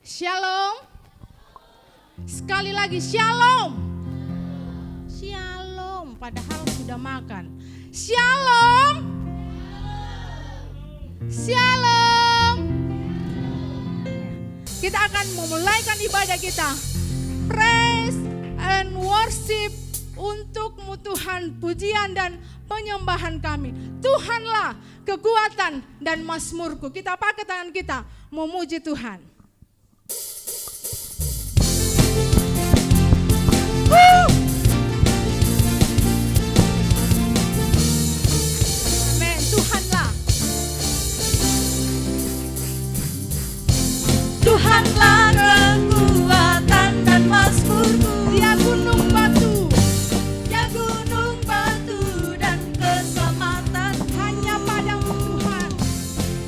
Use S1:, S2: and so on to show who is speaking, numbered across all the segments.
S1: Shalom. Sekali lagi shalom. Shalom, padahal sudah makan. Shalom. Shalom. Kita akan memulaikan ibadah kita. Praise and worship untukmu Tuhan, pujian dan penyembahan kami. Tuhanlah kekuatan dan mazmurku. Kita pakai tangan kita memuji Tuhan. Amin. Tuhanlah.
S2: Tuhanlah kekuatan dan mazmurku.
S1: Dia gunung batu.
S2: Dia gunung batu dan keselamatan.
S1: Hanya padamu Tuhan.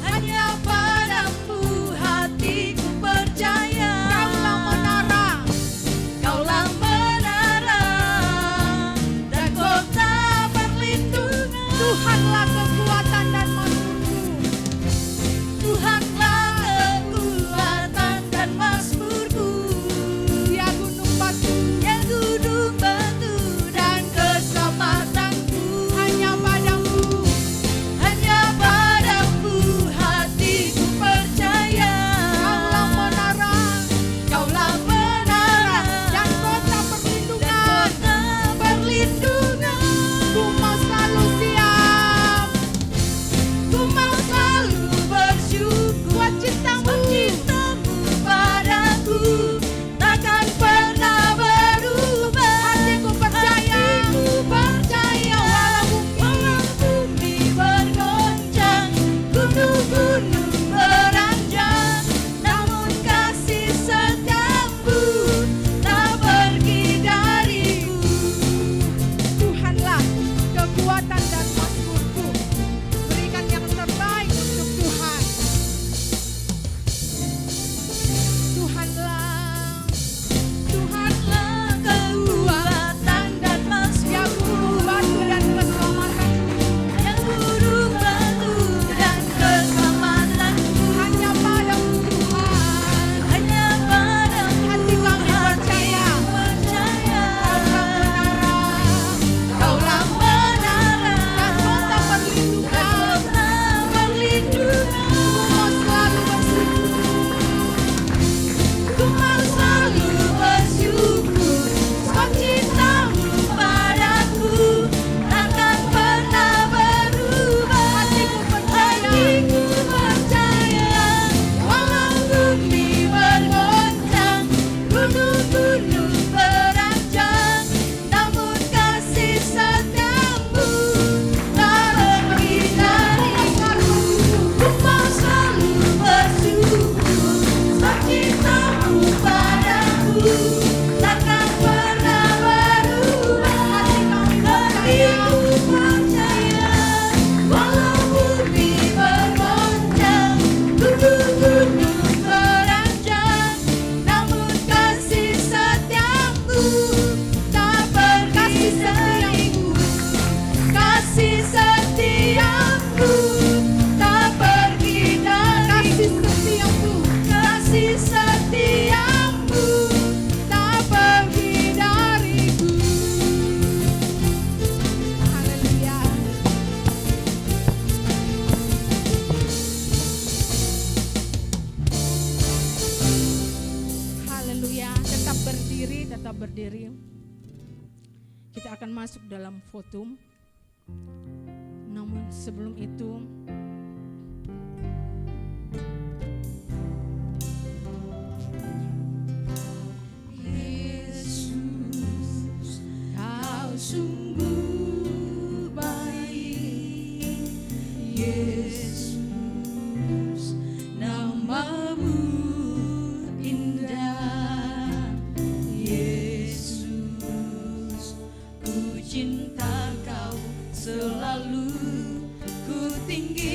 S2: Hanya padamu hatiku percaya.
S1: Kaulah menara.
S2: Kaulah menara dan kota perlindungan.
S1: Tuhanlah kekuatan dan mazmurku.
S2: Tuhanlah kekuatan dan mazmurku.
S1: Dia gunung batu.
S2: Dia gunung batu dan keselamatanku.
S1: Hanya padamu.
S2: Hanya padamu hatiku percaya.
S1: Kaulah menara.
S2: Kaulah menara
S1: Dan kota perlindungan.
S2: dan kota perlindungan.
S1: Ku mau selalu siap.
S2: Ku mau selalu bersyukur
S1: Buat cintamu.
S2: buat cintamu padaku takkan pernah berubah.
S1: Hatiku percaya.
S2: Hatiku percaya walau bumi bergoncang, gunung-gunung beranjak, namun kasih setiamu tak pergi dariku.
S1: Tuhanlah kekuatan dan mazmurku. Berikan yang terbaik untuk Tuhan. Tuhanlah.
S2: Tuhanlah kekuatan dan
S1: Dia
S2: mazmurku.
S1: gunung batu dan keselamatan.
S2: Yang gunung batu dan keselamatanku.
S1: Hanya padamu Tuhan.
S2: Hanya padamu
S1: Hati kami percaya.
S2: percaya.
S1: Kaulah menara.
S2: Kaulah menara
S1: Dan kota
S2: dan
S1: perlindungan.
S2: kota perlindungan.
S1: Ku mau selalu bersyukur.
S2: Ku mau selalu bersyukur sebab cintamu padaku takkan pernah berubah.
S1: Hatiku percaya.
S2: Hatiku percaya walau bumi bergoncang, gunung-gunung beranjak, namun kasih setiamu tak pergi dariku. Ku mau selalu bersyukur sebab cintamu padaku takkan pernah berubah. Hatiku percaya walau bumi bergoncang, gunung-gunung beranjak, namun kasih setiamu tak pergi dariku. Kasih setiamu tak pergi
S1: Kasih
S2: dariku.
S1: setiamu.
S2: Kasih setiamu
S1: Tak pergi dariku. Haleluya. Haleluya. Tetap berdiri, tetap berdiri. Kita akan masuk dalam fotum. Namun sebelum itu,
S2: Yesus, kau sungguh baik. Yesus, namamu indah. Yesus, ku cinta kau selalu, ku tinggi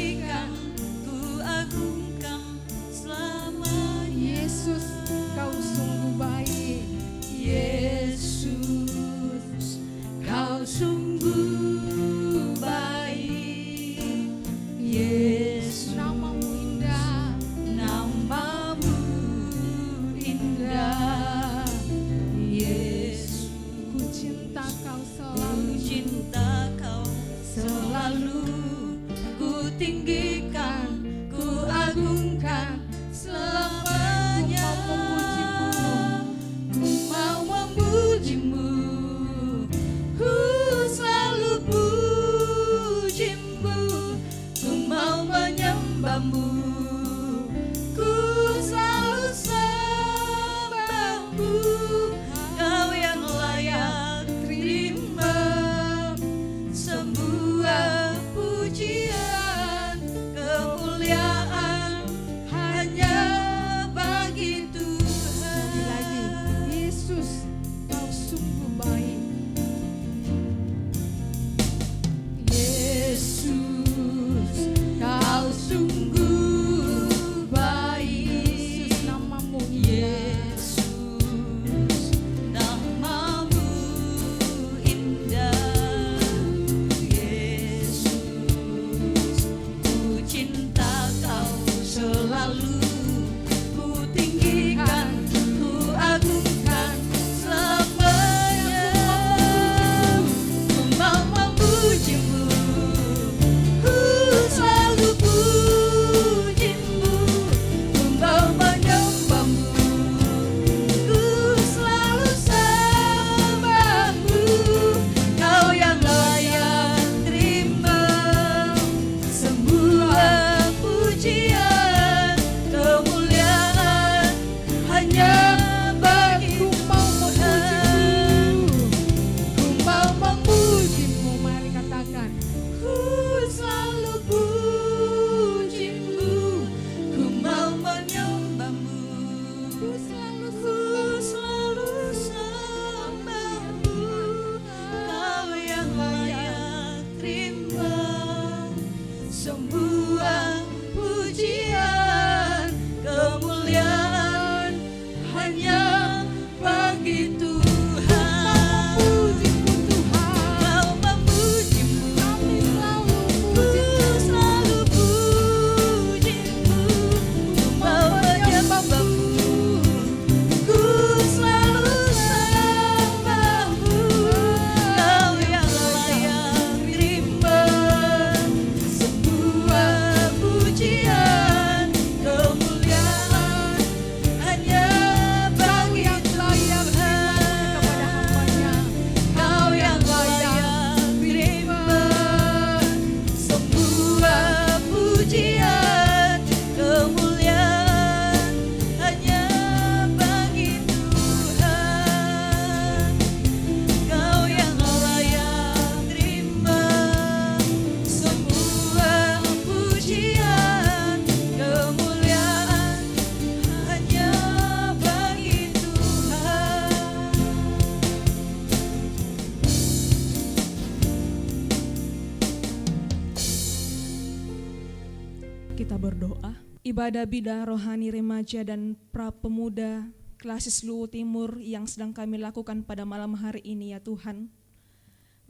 S3: kita berdoa. Ibadah bida rohani remaja dan pra pemuda Klasis Luwu Timur yang sedang kami lakukan pada malam hari ini ya Tuhan,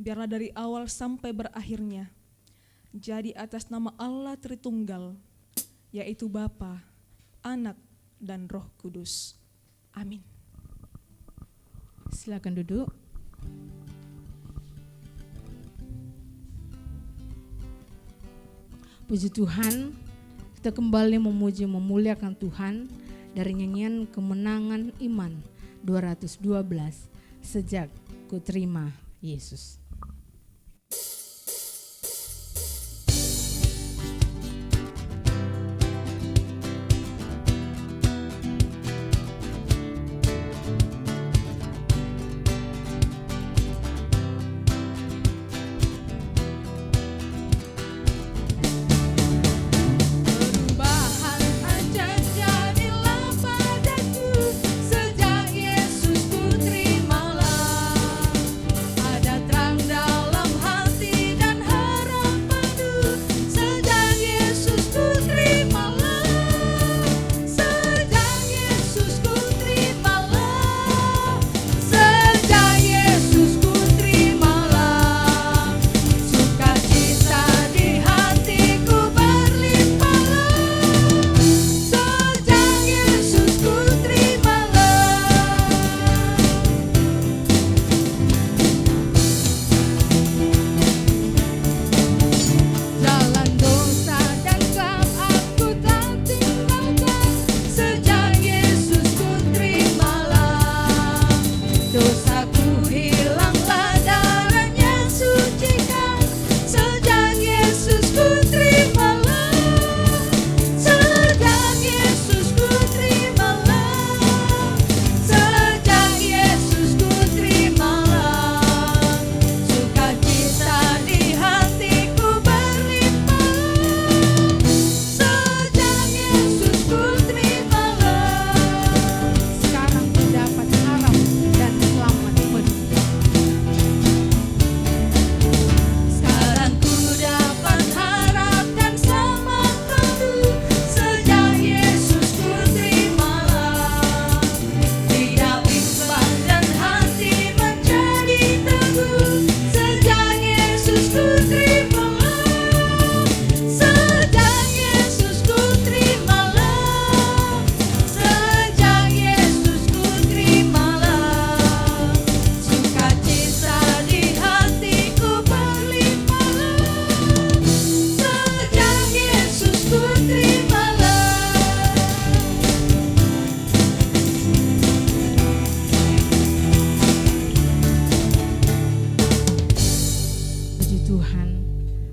S3: biarlah dari awal sampai berakhirnya jadi atas nama Allah Tritunggal, yaitu Bapa, Anak, dan Roh Kudus. Amin.
S1: Silakan duduk. Puji Tuhan, kita kembali memuji memuliakan Tuhan dari nyanyian Kemenangan Iman 212, Sejak Ku Terima Yesus.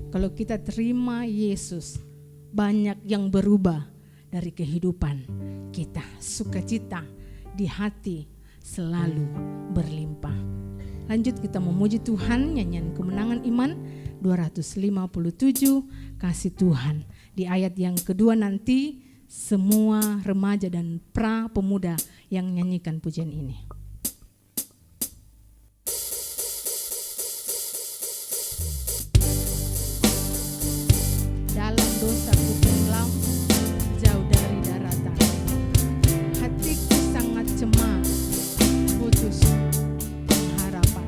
S1: Kalau kita terima Yesus, banyak yang berubah dari kehidupan kita. Sukacita di hati selalu berlimpah. Lanjut kita memuji Tuhan, nyanyian Kemenangan Iman 257, Kasih Tuhan. Di ayat yang kedua nanti semua remaja dan pra pemuda yang nyanyikan pujian ini. Dalam dosa ku tenggelam jauh dari daratan, hatiku sangat cemas, putus harapan.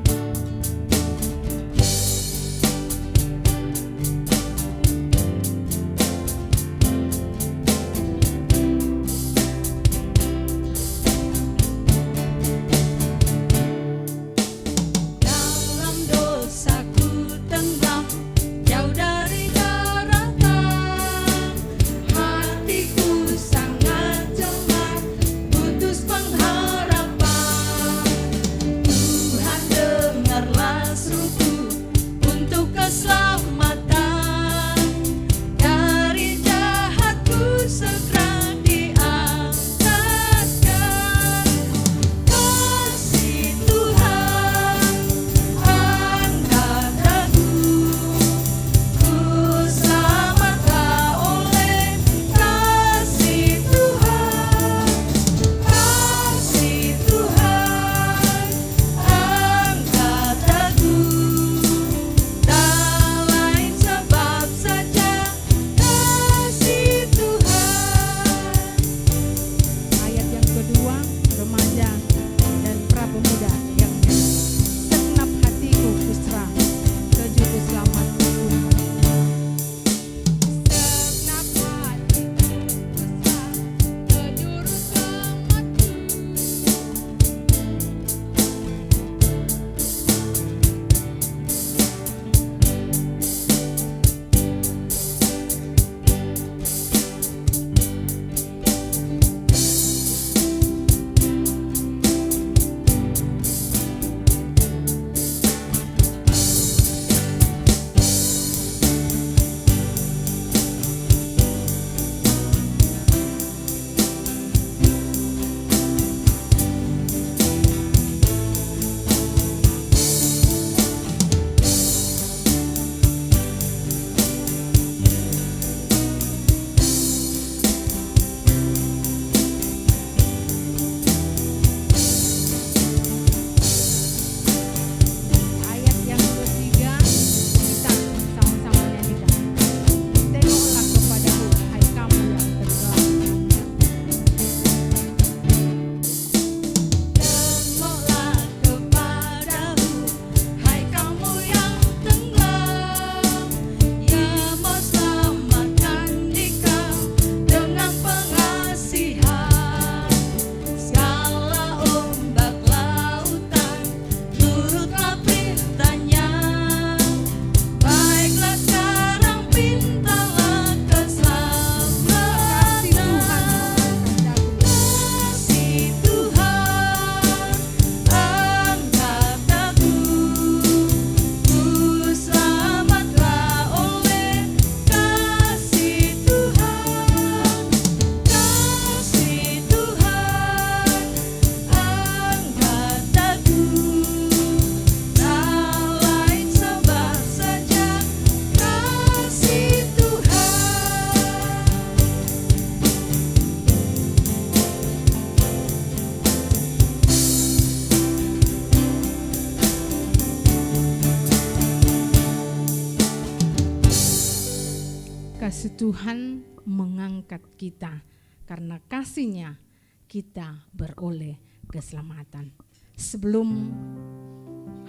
S1: Tuhan mengangkat kita, karena kasih-Nya kita beroleh keselamatan. Sebelum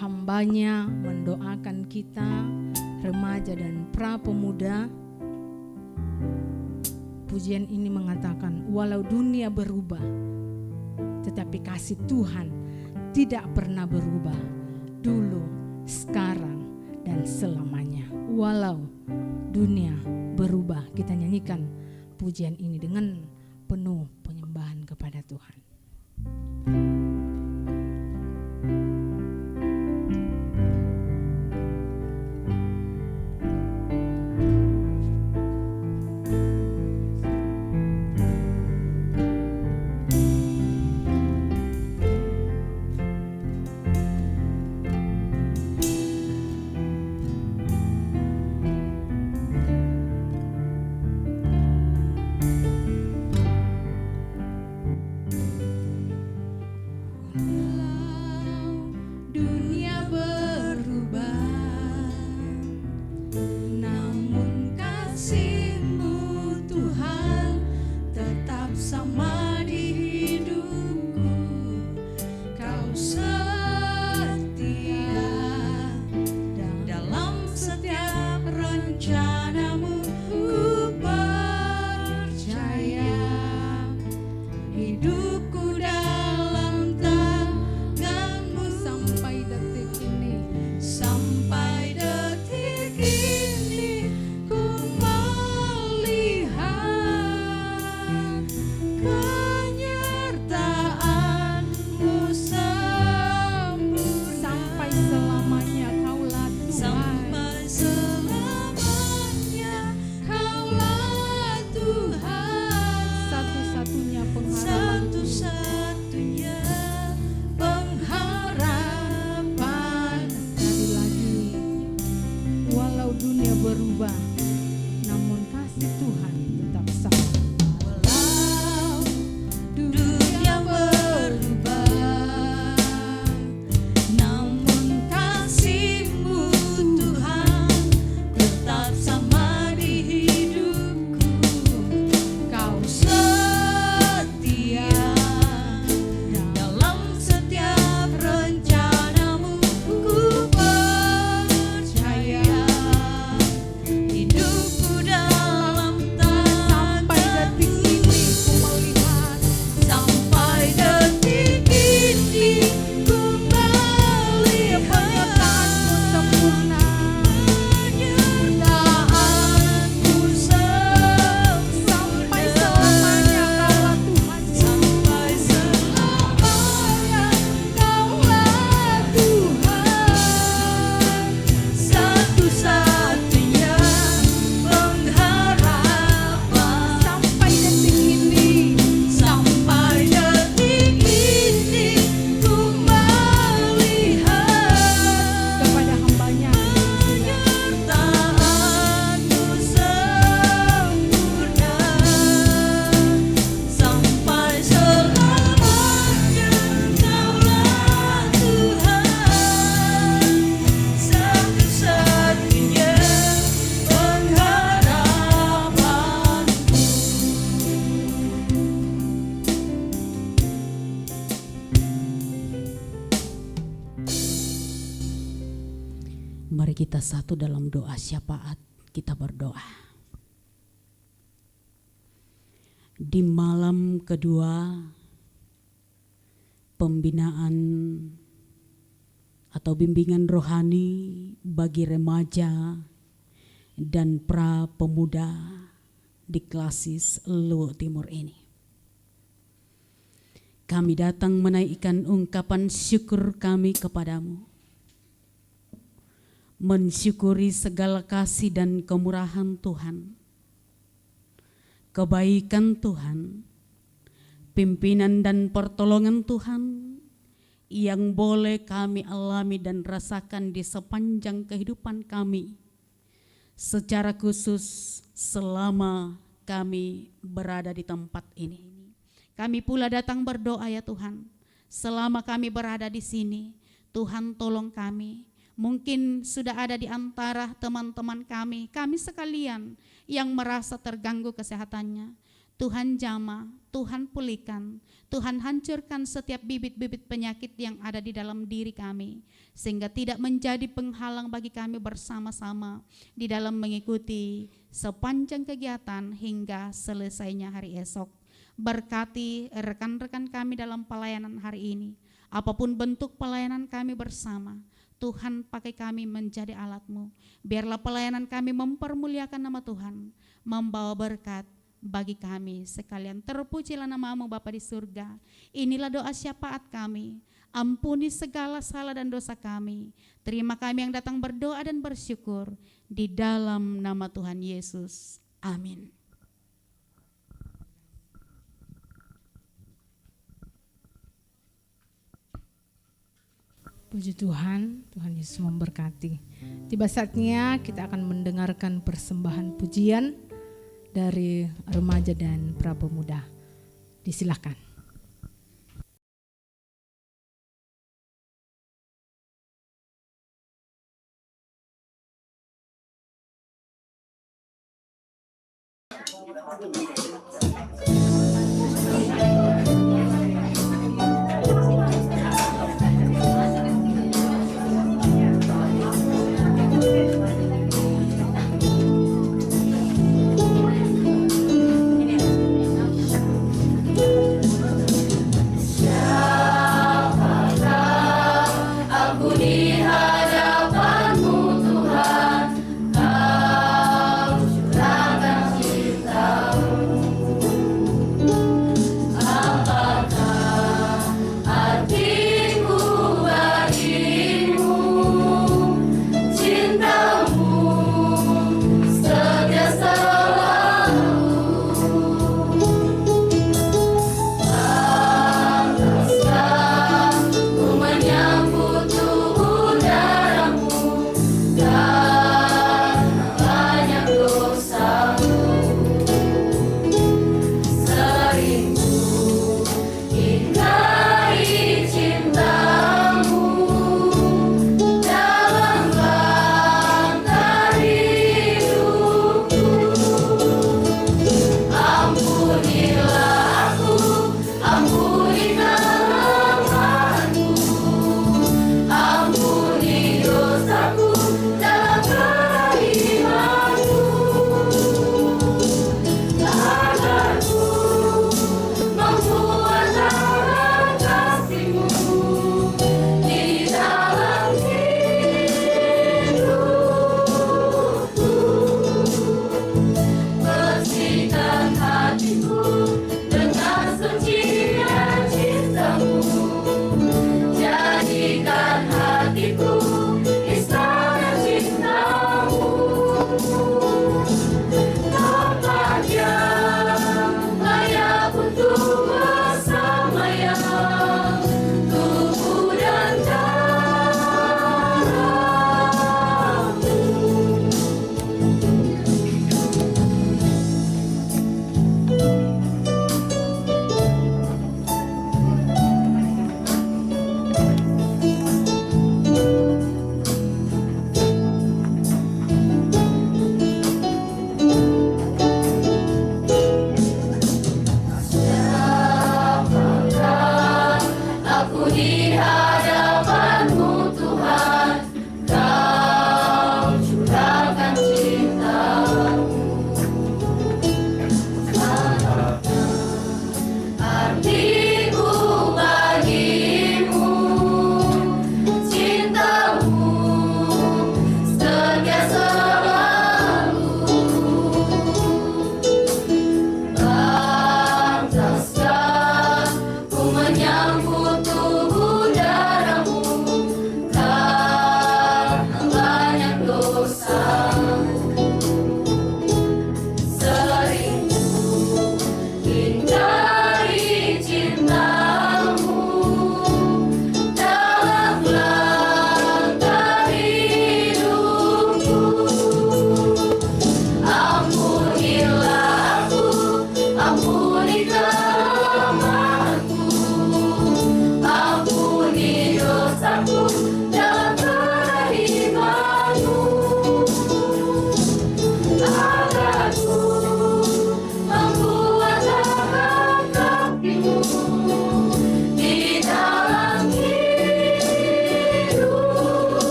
S1: hamba-Nya mendoakan kita, remaja dan pra-pemuda, pujian ini mengatakan, walau dunia berubah, tetapi kasih Tuhan tidak pernah berubah, dulu, sekarang, dan selamanya. Walau dunia berubah, kita nyanyikan pujian ini dengan penuh penyembahan kepada Tuhan.
S2: Mari kita satu dalam doa syafaat, kita berdoa. Di malam kedua pembinaan atau bimbingan rohani bagi remaja dan pra pemuda di Klasis Luwu Timur ini, kami datang menaikkan ungkapan syukur kami kepadamu, mensyukuri segala kasih dan kemurahan Tuhan, kebaikan Tuhan, pimpinan dan pertolongan Tuhan yang boleh kami alami dan rasakan di sepanjang kehidupan kami, secara khusus selama kami berada di tempat ini. Kami pula datang berdoa ya Tuhan, selama kami berada di sini, Tuhan tolong kami, Mungkin sudah ada di antara teman-teman kami sekalian yang merasa terganggu kesehatannya. Tuhan jamah, Tuhan pulihkan, Tuhan hancurkan setiap bibit-bibit penyakit yang ada di dalam diri kami, sehingga tidak menjadi penghalang bagi kami bersama-sama di dalam mengikuti sepanjang kegiatan hingga selesainya hari esok. Berkati rekan-rekan kami dalam pelayanan hari ini, apapun bentuk pelayanan kami bersama, Tuhan pakai kami menjadi alat-Mu. Biarlah pelayanan kami mempermuliakan nama Tuhan, membawa berkat bagi kami sekalian. Terpujilah nama-Mu Bapa di surga. Inilah doa syafaat kami. Ampuni segala salah dan dosa kami. Terima kami yang datang berdoa dan bersyukur di dalam nama Tuhan Yesus. Amin.
S4: Puji Tuhan, Tuhan Yesus memberkati. Tiba saatnya kita akan mendengarkan persembahan pujian dari remaja dan prapemuda. Disilahkan.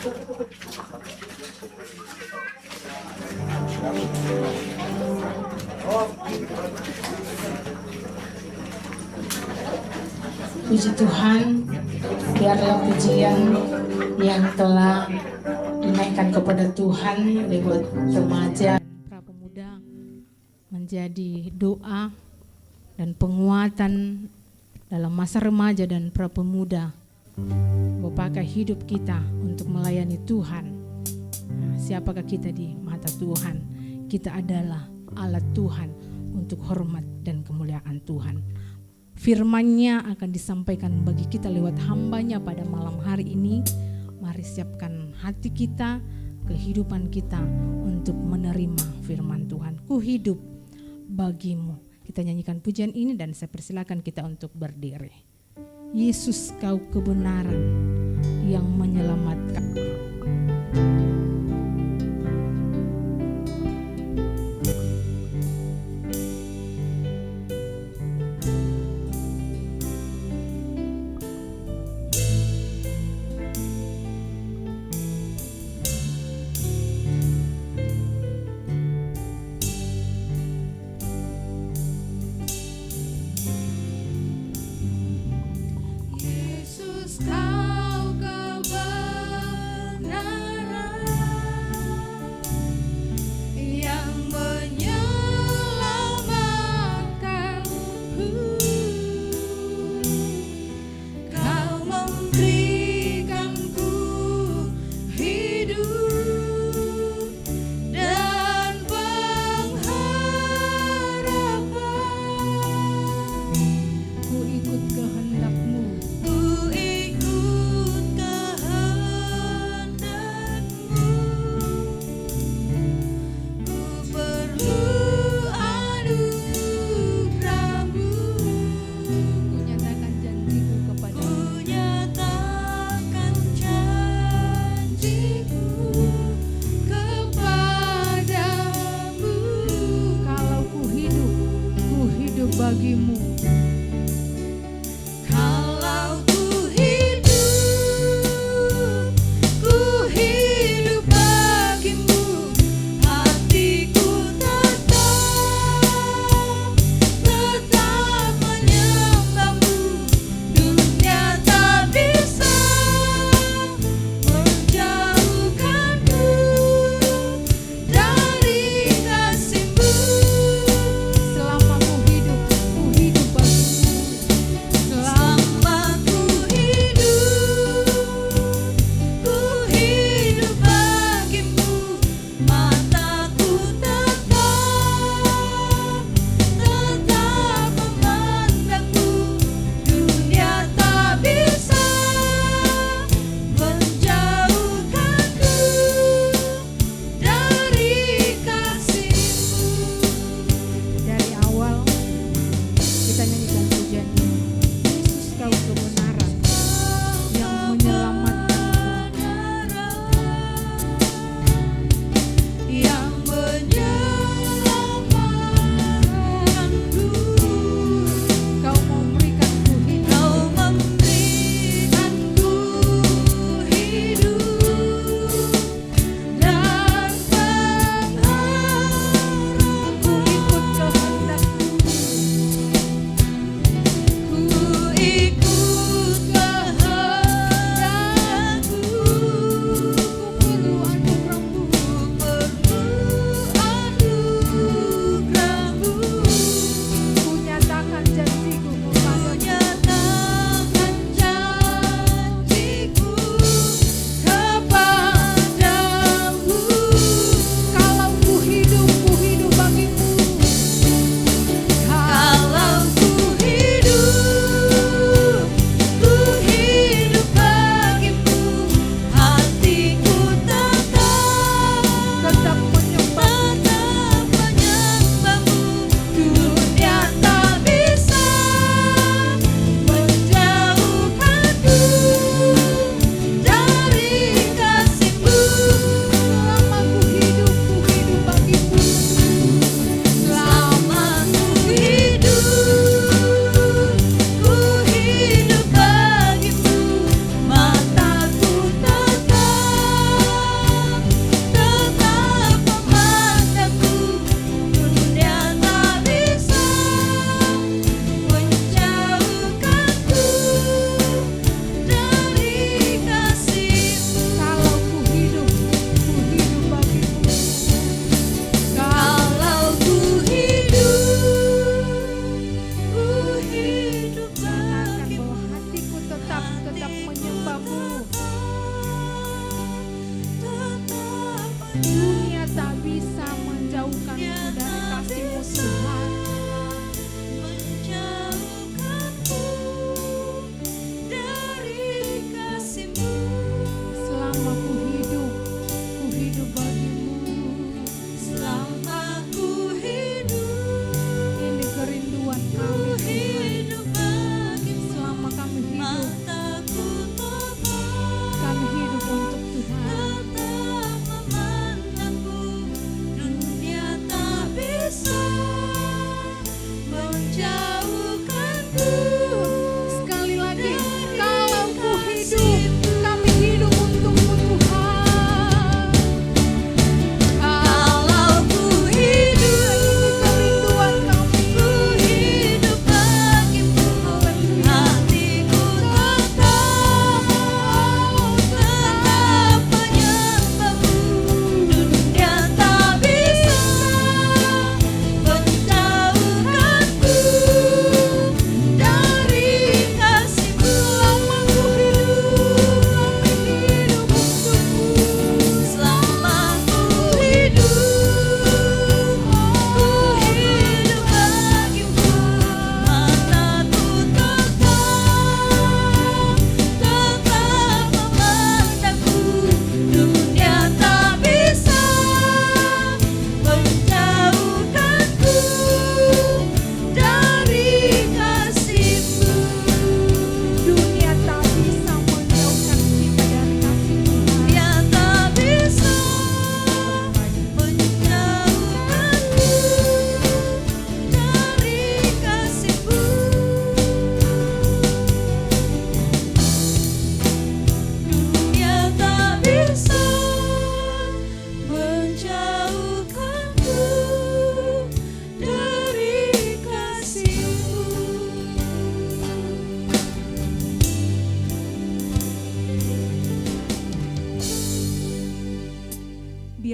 S4: Puji Tuhan, biarlah pujian yang telah dinaikkan kepada Tuhan lewat remaja dan prapemuda menjadi doa dan penguatan dalam masa remaja dan prapemuda, pakai hidup kita untuk melayani Tuhan. Nah, siapakah kita di mata Tuhan? Kita adalah alat Tuhan untuk hormat dan kemuliaan Tuhan. Firman-Nya akan disampaikan bagi kita lewat hamba-Nya pada malam hari ini. Mari siapkan hati kita, kehidupan kita untuk menerima firman Tuhan. Ku hidup bagimu. Kita nyanyikan pujian ini dan saya persilakan kita untuk berdiri. Yesus, kau kebenaran yang menyelamatkan.
S1: Yesus, kau kebenaran yang menyelamatkanku. Kau memberikanku hidup dan pengharapan.
S4: Ku ikut kehendak-Mu.
S1: Ku ikut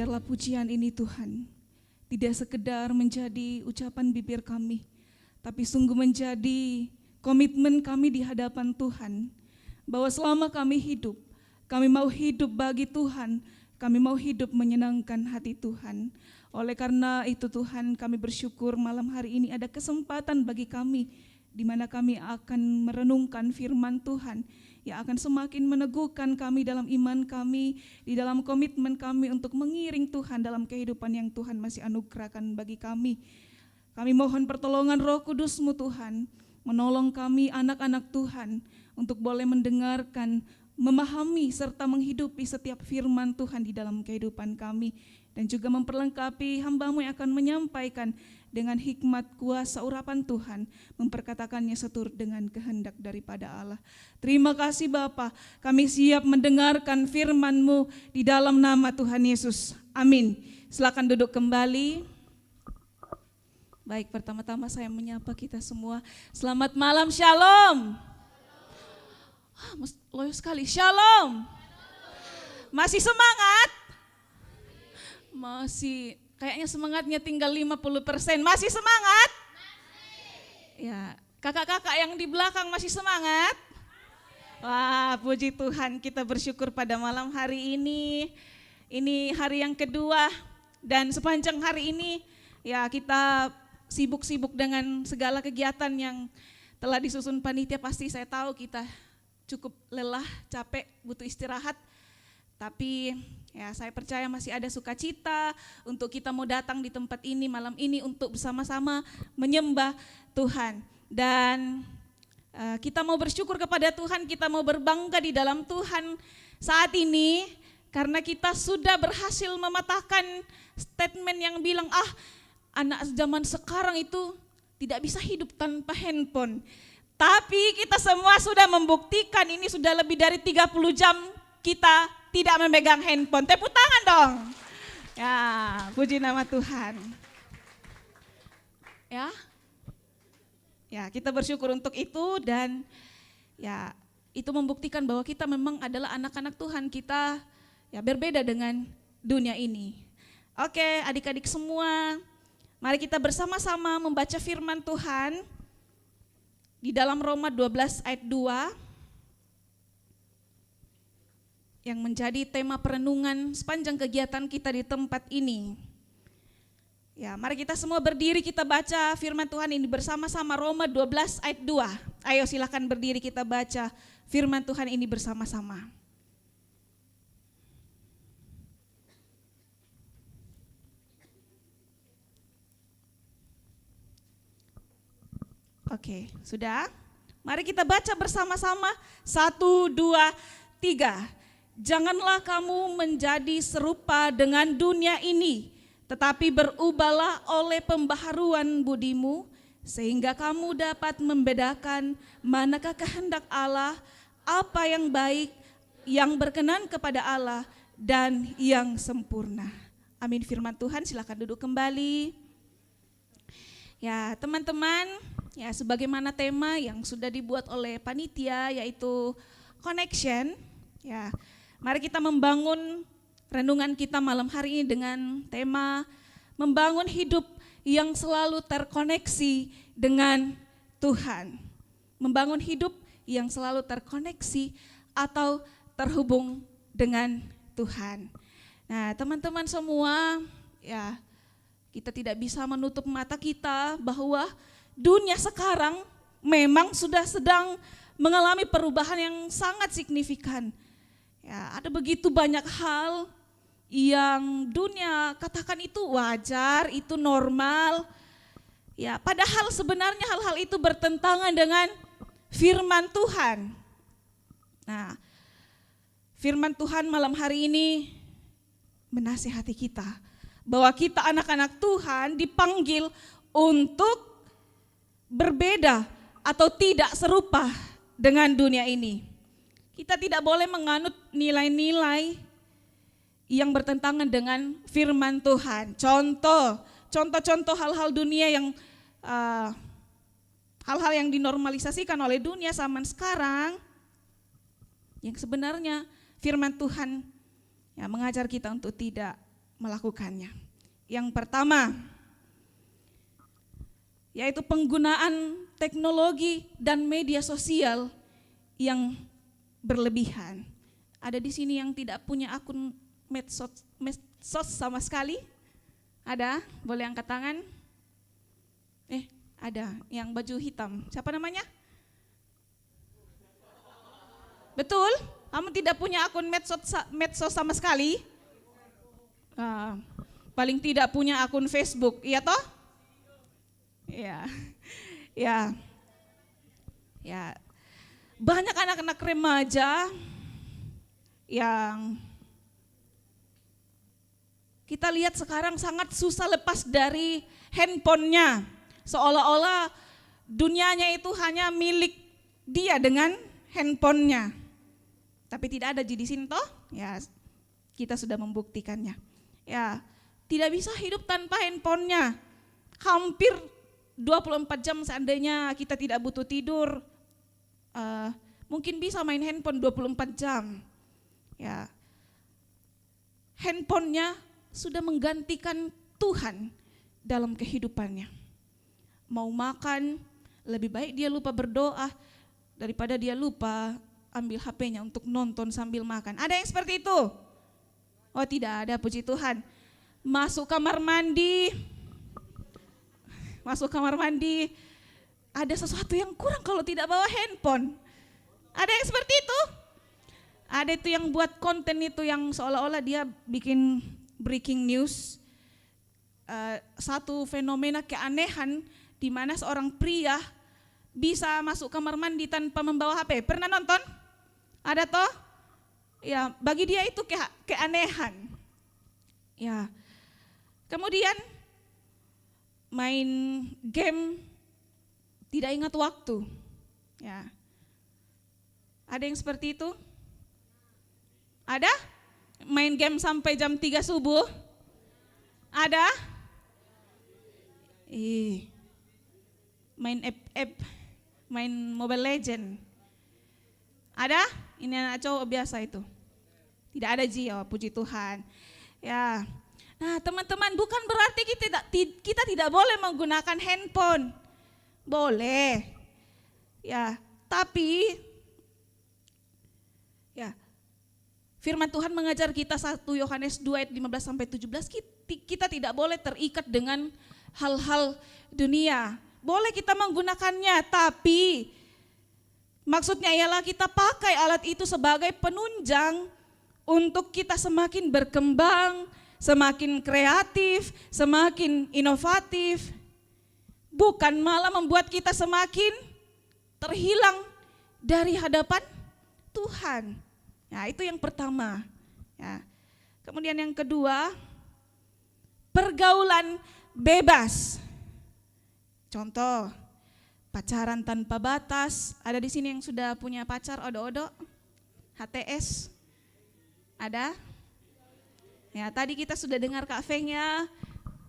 S3: biarlah pujian ini Tuhan tidak sekedar menjadi ucapan bibir kami, tapi sungguh menjadi komitmen kami di hadapan Tuhan, bahwa selama kami hidup, kami mau hidup bagi Tuhan, kami mau hidup menyenangkan hati Tuhan. Oleh karena itu Tuhan, kami bersyukur malam hari ini ada kesempatan bagi kami, di mana kami akan merenungkan firman Tuhan, yang akan semakin meneguhkan kami dalam iman kami, di dalam komitmen kami untuk mengiring Tuhan dalam kehidupan yang Tuhan masih anugerahkan bagi kami. Kami mohon pertolongan Roh Kudus-Mu Tuhan, menolong kami anak-anak Tuhan untuk boleh mendengarkan, memahami serta menghidupi setiap firman Tuhan di dalam kehidupan kami, dan juga memperlengkapi hamba-Mu yang akan menyampaikan dengan hikmat kuasa urapan Tuhan, memperkatakannya seturut dengan kehendak daripada Allah. Terima kasih Bapa, kami siap mendengarkan firman-Mu di dalam nama Tuhan Yesus. Amin. Silakan duduk kembali. Baik, pertama-tama saya menyapa kita semua. Selamat malam, shalom. Loyo sekali, shalom. Masih semangat? Masih, kayaknya semangatnya tinggal 50%. Masih semangat? Ya, kakak-kakak yang di belakang masih semangat? Wah, puji Tuhan, kita bersyukur pada malam hari ini. Ini hari yang kedua, dan sepanjang hari ini ya kita sibuk-sibuk dengan segala kegiatan yang telah disusun panitia. Pasti saya tahu kita cukup lelah, capek, butuh istirahat. Tapi ya saya percaya masih ada sukacita untuk kita mau datang di tempat ini malam ini untuk bersama-sama menyembah Tuhan. Dan kita mau bersyukur kepada Tuhan, kita mau berbangga di dalam Tuhan saat ini, karena kita sudah berhasil mematahkan statement yang bilang, anak zaman sekarang itu tidak bisa hidup tanpa handphone. Tapi kita semua sudah membuktikan, ini sudah lebih dari 30 jam kita tidak memegang handphone. Tepuk tangan dong. Ya, puji nama Tuhan. Ya, kita bersyukur untuk itu, dan ya itu membuktikan bahwa kita memang adalah anak-anak Tuhan. Kita ya berbeda dengan dunia ini. Oke, adik-adik semua, mari kita bersama-sama membaca firman Tuhan di dalam Roma 12 ayat 2 yang menjadi tema perenungan sepanjang kegiatan kita di tempat ini. Ya, mari kita semua berdiri, kita baca firman Tuhan ini bersama-sama. Roma 12 ayat 2. Ayo silakan berdiri, kita baca firman Tuhan ini bersama-sama. Oke, sudah? Mari kita baca bersama-sama. 1, 2, 3. Janganlah kamu menjadi serupa dengan dunia ini, tetapi berubahlah oleh pembaharuan budimu, sehingga kamu dapat membedakan manakah kehendak Allah, apa yang baik, yang berkenan kepada Allah, dan yang sempurna. Amin. Firman Tuhan, silakan duduk kembali. Ya, teman-teman, ya sebagaimana tema yang sudah dibuat oleh panitia, yaitu connection, ya. Mari kita membangun renungan kita malam hari ini dengan tema membangun hidup yang selalu terkoneksi dengan Tuhan. Membangun hidup yang selalu terkoneksi atau terhubung dengan Tuhan. Nah, teman-teman semua, ya kita tidak bisa menutup mata kita bahwa dunia sekarang memang sudah sedang mengalami perubahan yang sangat signifikan. Ya, ada begitu banyak hal yang dunia katakan itu wajar, itu normal. Ya, padahal sebenarnya hal-hal itu bertentangan dengan firman Tuhan. Nah, firman Tuhan malam hari ini menasihati kita bahwa kita anak-anak Tuhan dipanggil untuk berbeda atau tidak serupa dengan dunia ini. Kita tidak boleh menganut nilai-nilai yang bertentangan dengan firman Tuhan. Contoh hal-hal dunia yang hal-hal yang dinormalisasikan oleh dunia zaman sekarang, yang sebenarnya firman Tuhan ya mengajar kita untuk tidak
S5: melakukannya. Yang pertama, yaitu penggunaan teknologi dan media sosial yang berlebihan. Ada di sini yang tidak punya akun medsos sama sekali? Ada? Boleh angkat tangan? Ada yang baju hitam. Siapa namanya? Betul? Kamu tidak punya akun medsos sama sekali? Paling tidak punya akun Facebook, iya toh? Ya, ya. Banyak anak-anak remaja yang kita lihat sekarang sangat susah lepas dari handphonenya. Seolah-olah dunianya itu hanya milik dia dengan handphonenya. Tapi tidak ada di sini toh? Ya, kita sudah membuktikannya. Ya, tidak bisa hidup tanpa handphonenya. Hampir 24 jam seandainya kita tidak butuh tidur, mungkin bisa main handphone 24 jam. Ya, handphonenya sudah menggantikan Tuhan dalam kehidupannya. Mau makan, lebih baik dia lupa berdoa daripada dia lupa ambil HP-nya untuk nonton sambil makan. Ada yang seperti itu? Oh tidak ada, puji Tuhan. Masuk kamar mandi, ada sesuatu yang kurang kalau tidak bawa handphone. Ada yang seperti itu? Ada itu yang buat konten itu yang seolah-olah dia bikin breaking news. Satu fenomena keanehan di mana seorang pria bisa masuk kamar mandi tanpa membawa HP. Pernah nonton? Ada toh? Ya, bagi dia itu keanehan. Ya. Kemudian main game tidak ingat waktu. Ya. Ada yang seperti itu? Ada? Main game sampai jam 3 subuh? Ada? Main app, main Mobile Legend. Ada? Ini anak cowok biasa itu. Tidak ada puji Tuhan. Ya. Nah, teman-teman, bukan berarti kita tidak boleh menggunakan handphone. Boleh. Ya, tapi ya, firman Tuhan mengajar kita 1 Yohanes 2 ayat 15 sampai 17, kita tidak boleh terikat dengan hal-hal dunia. Boleh kita menggunakannya, tapi maksudnya ialah kita pakai alat itu sebagai penunjang untuk kita semakin berkembang, semakin kreatif, semakin inovatif. Bukan malah membuat kita semakin terhilang dari hadapan Tuhan. Nah, itu yang pertama. Ya. Kemudian yang kedua, pergaulan bebas. Contoh, pacaran tanpa batas. Ada di sini yang sudah punya pacar odo-odo? HTS? Ada? Ya, tadi kita sudah dengar Kak Feng-nya.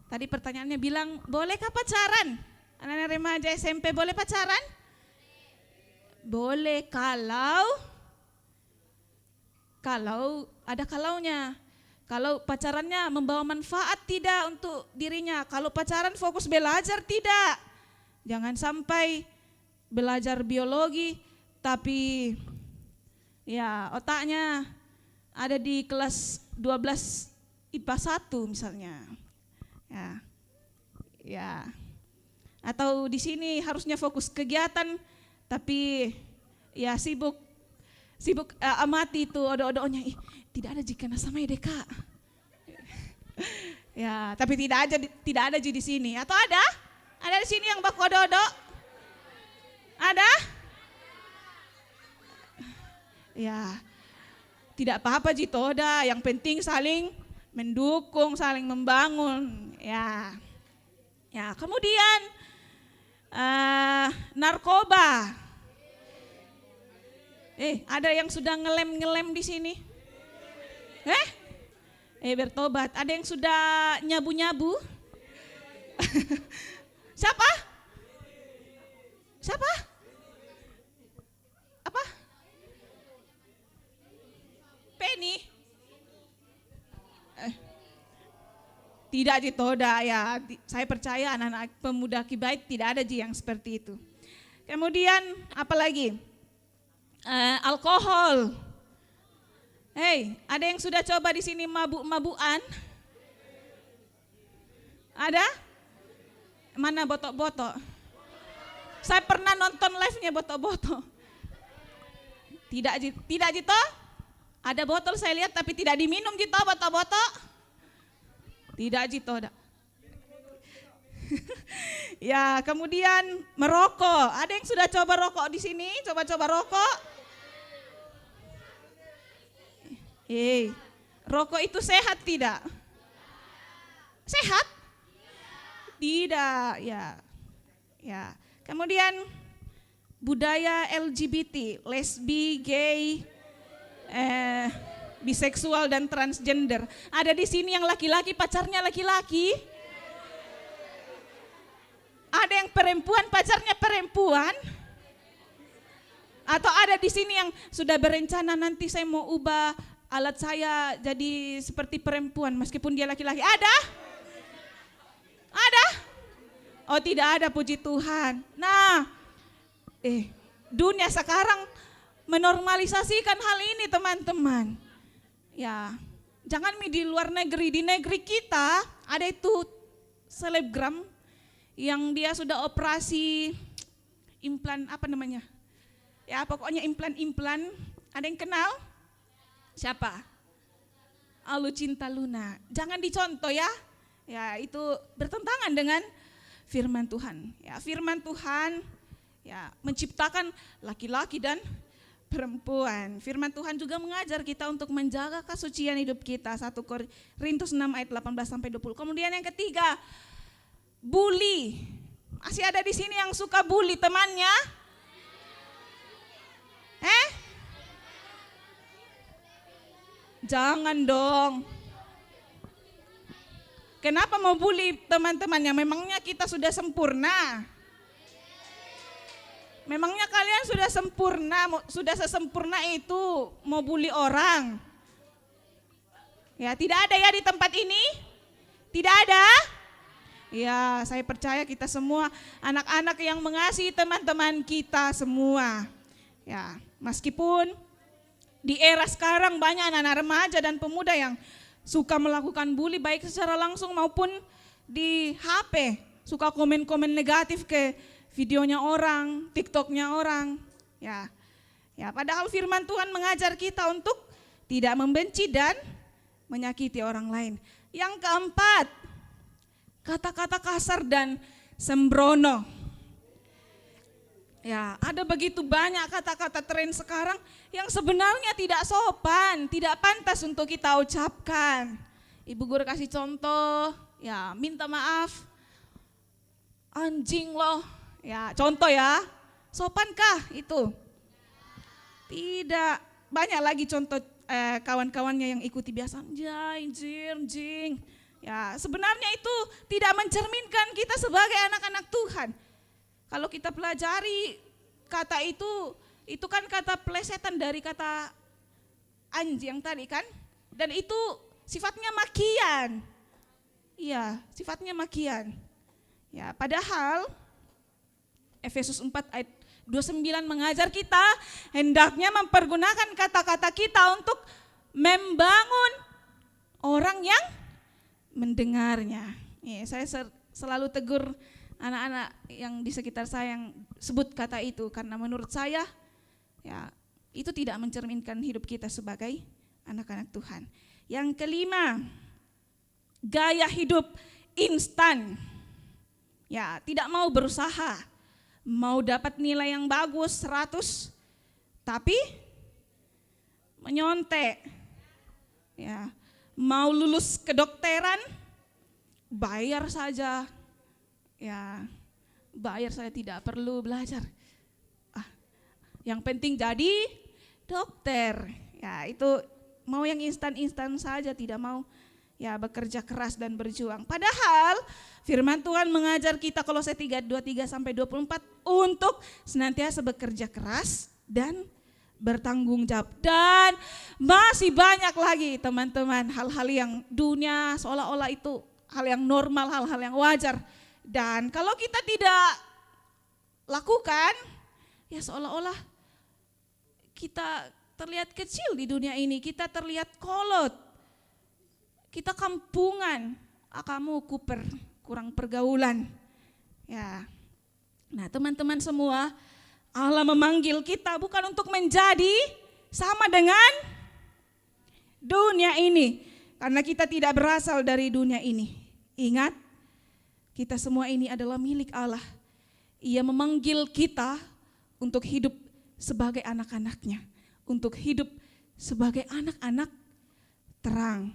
S5: Tadi pertanyaannya bilang, bolehkah pacaran? Anak-anak remaja SMP boleh pacaran? Boleh kalau ada kalaunya. Kalau pacarannya membawa manfaat tidak untuk dirinya. Kalau pacaran fokus belajar tidak. Jangan sampai belajar biologi tapi ya otaknya ada di kelas 12 IPA 1 misalnya. Ya. Atau di sini harusnya fokus kegiatan tapi ya sibuk amati itu odo-odonya. Tidak ada jika sama ya Deka. Ya, tapi tidak ada di sini. Atau ada? Ada di sini yang bak odo-odo? Ada? Ya. Tidak apa-apa Jitoda, yang penting saling mendukung, saling membangun. Ya. Ya, kemudian narkoba. Ada yang sudah ngelem di sini? Bertobat. Ada yang sudah nyabu-nyabu? Siapa? Apa? Penny? tidak Jitoda ya. Saya percaya anak-anak pemuda Kibait tidak ada Ji yang seperti itu. Kemudian apalagi? Alkohol. Hei, ada yang sudah coba di sini mabuk-mabukan? Ada? Mana botok-botok? Saya pernah nonton live-nya botok-botok. Tidak Jito? Ada botol saya lihat tapi tidak diminum Jito botok-botok. Tidak Jito. Ya, kemudian merokok. Ada yang sudah coba rokok di sini? Coba-coba rokok. Rokok itu sehat tidak? Sehat? Tidak, ya. Ya. Kemudian budaya LGBT, lesbi, gay, biseksual dan transgender. Ada di sini yang laki-laki pacarnya laki-laki. Ada yang perempuan pacarnya perempuan. Atau ada di sini yang sudah berencana nanti saya mau ubah alat saya jadi seperti perempuan meskipun dia laki-laki. Ada? Ada? Oh tidak ada, puji Tuhan. Nah, dunia sekarang menormalisasikan hal ini teman-teman. Ya, jangan di luar negeri, di negeri kita ada itu selebgram yang dia sudah operasi implan apa namanya? Ya pokoknya implan. Ada yang kenal? Siapa? Lucinta Luna. Jangan dicontoh ya. Ya itu bertentangan dengan firman Tuhan. Ya firman Tuhan ya menciptakan laki-laki dan perempuan. Firman Tuhan juga mengajar kita untuk menjaga kesucian hidup kita. 1 Korintus 6 ayat 18 sampai 20. Kemudian yang ketiga, bully. Masih ada di sini yang suka bully temannya? Jangan dong. Kenapa mau bully teman-temannya? Memangnya kita sudah sempurna? Memangnya kalian sudah sempurna, sudah sesempurna itu mau bully orang? Ya, tidak ada ya di tempat ini? Tidak ada? Ya, saya percaya kita semua anak-anak yang mengasihi teman-teman kita semua. Ya, meskipun di era sekarang banyak anak-anak remaja dan pemuda yang suka melakukan bully baik secara langsung maupun di HP. Suka komen-komen negatif ke videonya orang, TikToknya orang. Ya, padahal firman Tuhan mengajar kita untuk tidak membenci dan menyakiti orang lain. Yang keempat, kata-kata kasar dan sembrono. Ya, ada begitu banyak kata-kata tren sekarang yang sebenarnya tidak sopan, tidak pantas untuk kita ucapkan. Ibu guru kasih contoh, ya minta maaf, anjing loh, ya contoh ya, sopankah itu? Tidak, banyak lagi contoh kawan-kawannya yang ikuti biasa, anjing. Ya, sebenarnya itu tidak mencerminkan kita sebagai anak-anak Tuhan. Kalau kita pelajari kata itu kan kata plesetan dari kata anjing tadi kan. Dan itu sifatnya makian. Iya, sifatnya makian. Ya, padahal Efesus 4 ayat 29 mengajar kita hendaknya mempergunakan kata-kata kita untuk membangun orang yang mendengarnya. Ya, saya selalu tegur anak-anak yang di sekitar saya yang sebut kata itu karena menurut saya ya itu tidak mencerminkan hidup kita sebagai anak-anak Tuhan. Yang kelima, gaya hidup instan. Ya, tidak mau berusaha, mau dapat nilai yang bagus 100 tapi menyontek. Ya, mau lulus kedokteran bayar saja. Ya, bayar saya tidak perlu belajar. Yang penting jadi dokter. Ya, itu mau yang instan-instan saja, tidak mau ya bekerja keras dan berjuang. Padahal firman Tuhan mengajar kita Kolose 3:23 sampai 24 untuk senantiasa bekerja keras dan bertanggung jawab. Dan masih banyak lagi teman-teman hal-hal yang dunia seolah-olah itu hal yang normal, hal-hal yang wajar. Dan kalau kita tidak lakukan, ya seolah-olah kita terlihat kecil di dunia ini, kita terlihat kolot, kita kampungan, kamu kuper, kurang pergaulan. Ya. Nah, teman-teman semua, Allah memanggil kita bukan untuk menjadi sama dengan dunia ini, karena kita tidak berasal dari dunia ini. Ingat, kita semua ini adalah milik Allah. Ia memanggil kita untuk hidup sebagai anak-anaknya, untuk hidup sebagai anak-anak terang.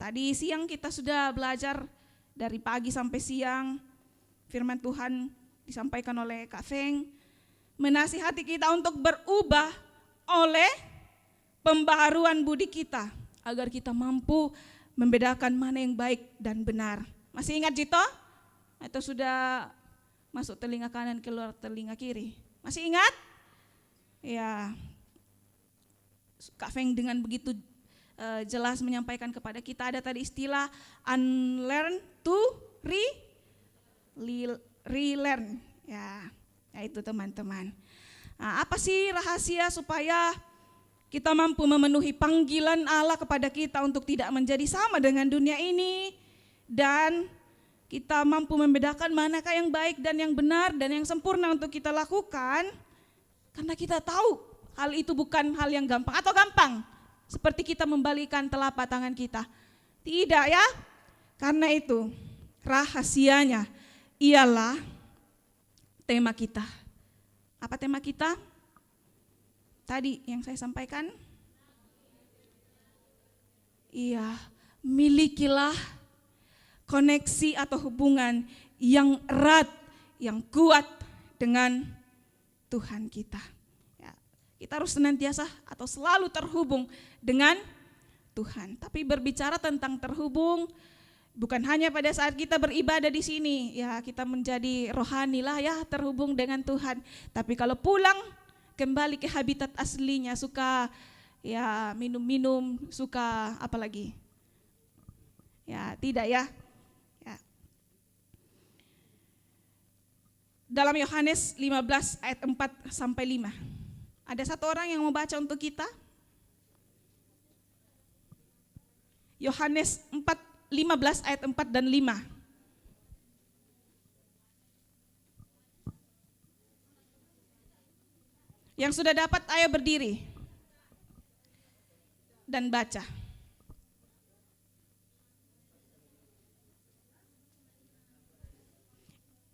S5: Tadi siang kita sudah belajar dari pagi sampai siang, firman Tuhan disampaikan oleh Kak Feng, menasihati kita untuk berubah oleh pembaharuan budi kita, agar kita mampu membedakan mana yang baik dan benar. Masih ingat Jito? Atau sudah masuk telinga kanan keluar telinga kiri? Masih ingat? Ya, Kak Feng dengan begitu jelas menyampaikan kepada kita, ada tadi istilah unlearn to relearn. Ya itu teman-teman. Nah, apa sih rahasia supaya kita mampu memenuhi panggilan Allah kepada kita untuk tidak menjadi sama dengan dunia ini, dan kita mampu membedakan manakah yang baik dan yang benar dan yang sempurna untuk kita lakukan? Karena kita tahu hal itu bukan hal yang gampang, atau gampang seperti kita membalikan telapak tangan kita. Tidak ya. Karena itu rahasianya ialah tema kita. Apa tema kita? Tadi yang saya sampaikan. Iya, milikilah koneksi atau hubungan yang erat, yang kuat dengan Tuhan kita. Ya, kita harus senantiasa atau selalu terhubung dengan Tuhan. Tapi berbicara tentang terhubung, bukan hanya pada saat kita beribadah di sini, ya kita menjadi rohani lah ya, terhubung dengan Tuhan. Tapi kalau pulang kembali ke habitat aslinya, suka ya minum-minum, suka apa lagi? Ya tidak ya. Dalam Yohanes 15 ayat 4 sampai 5. Ada satu orang yang membaca untuk kita? Yohanes 15 ayat 4 dan 5. Yang sudah dapat ayo berdiri dan baca.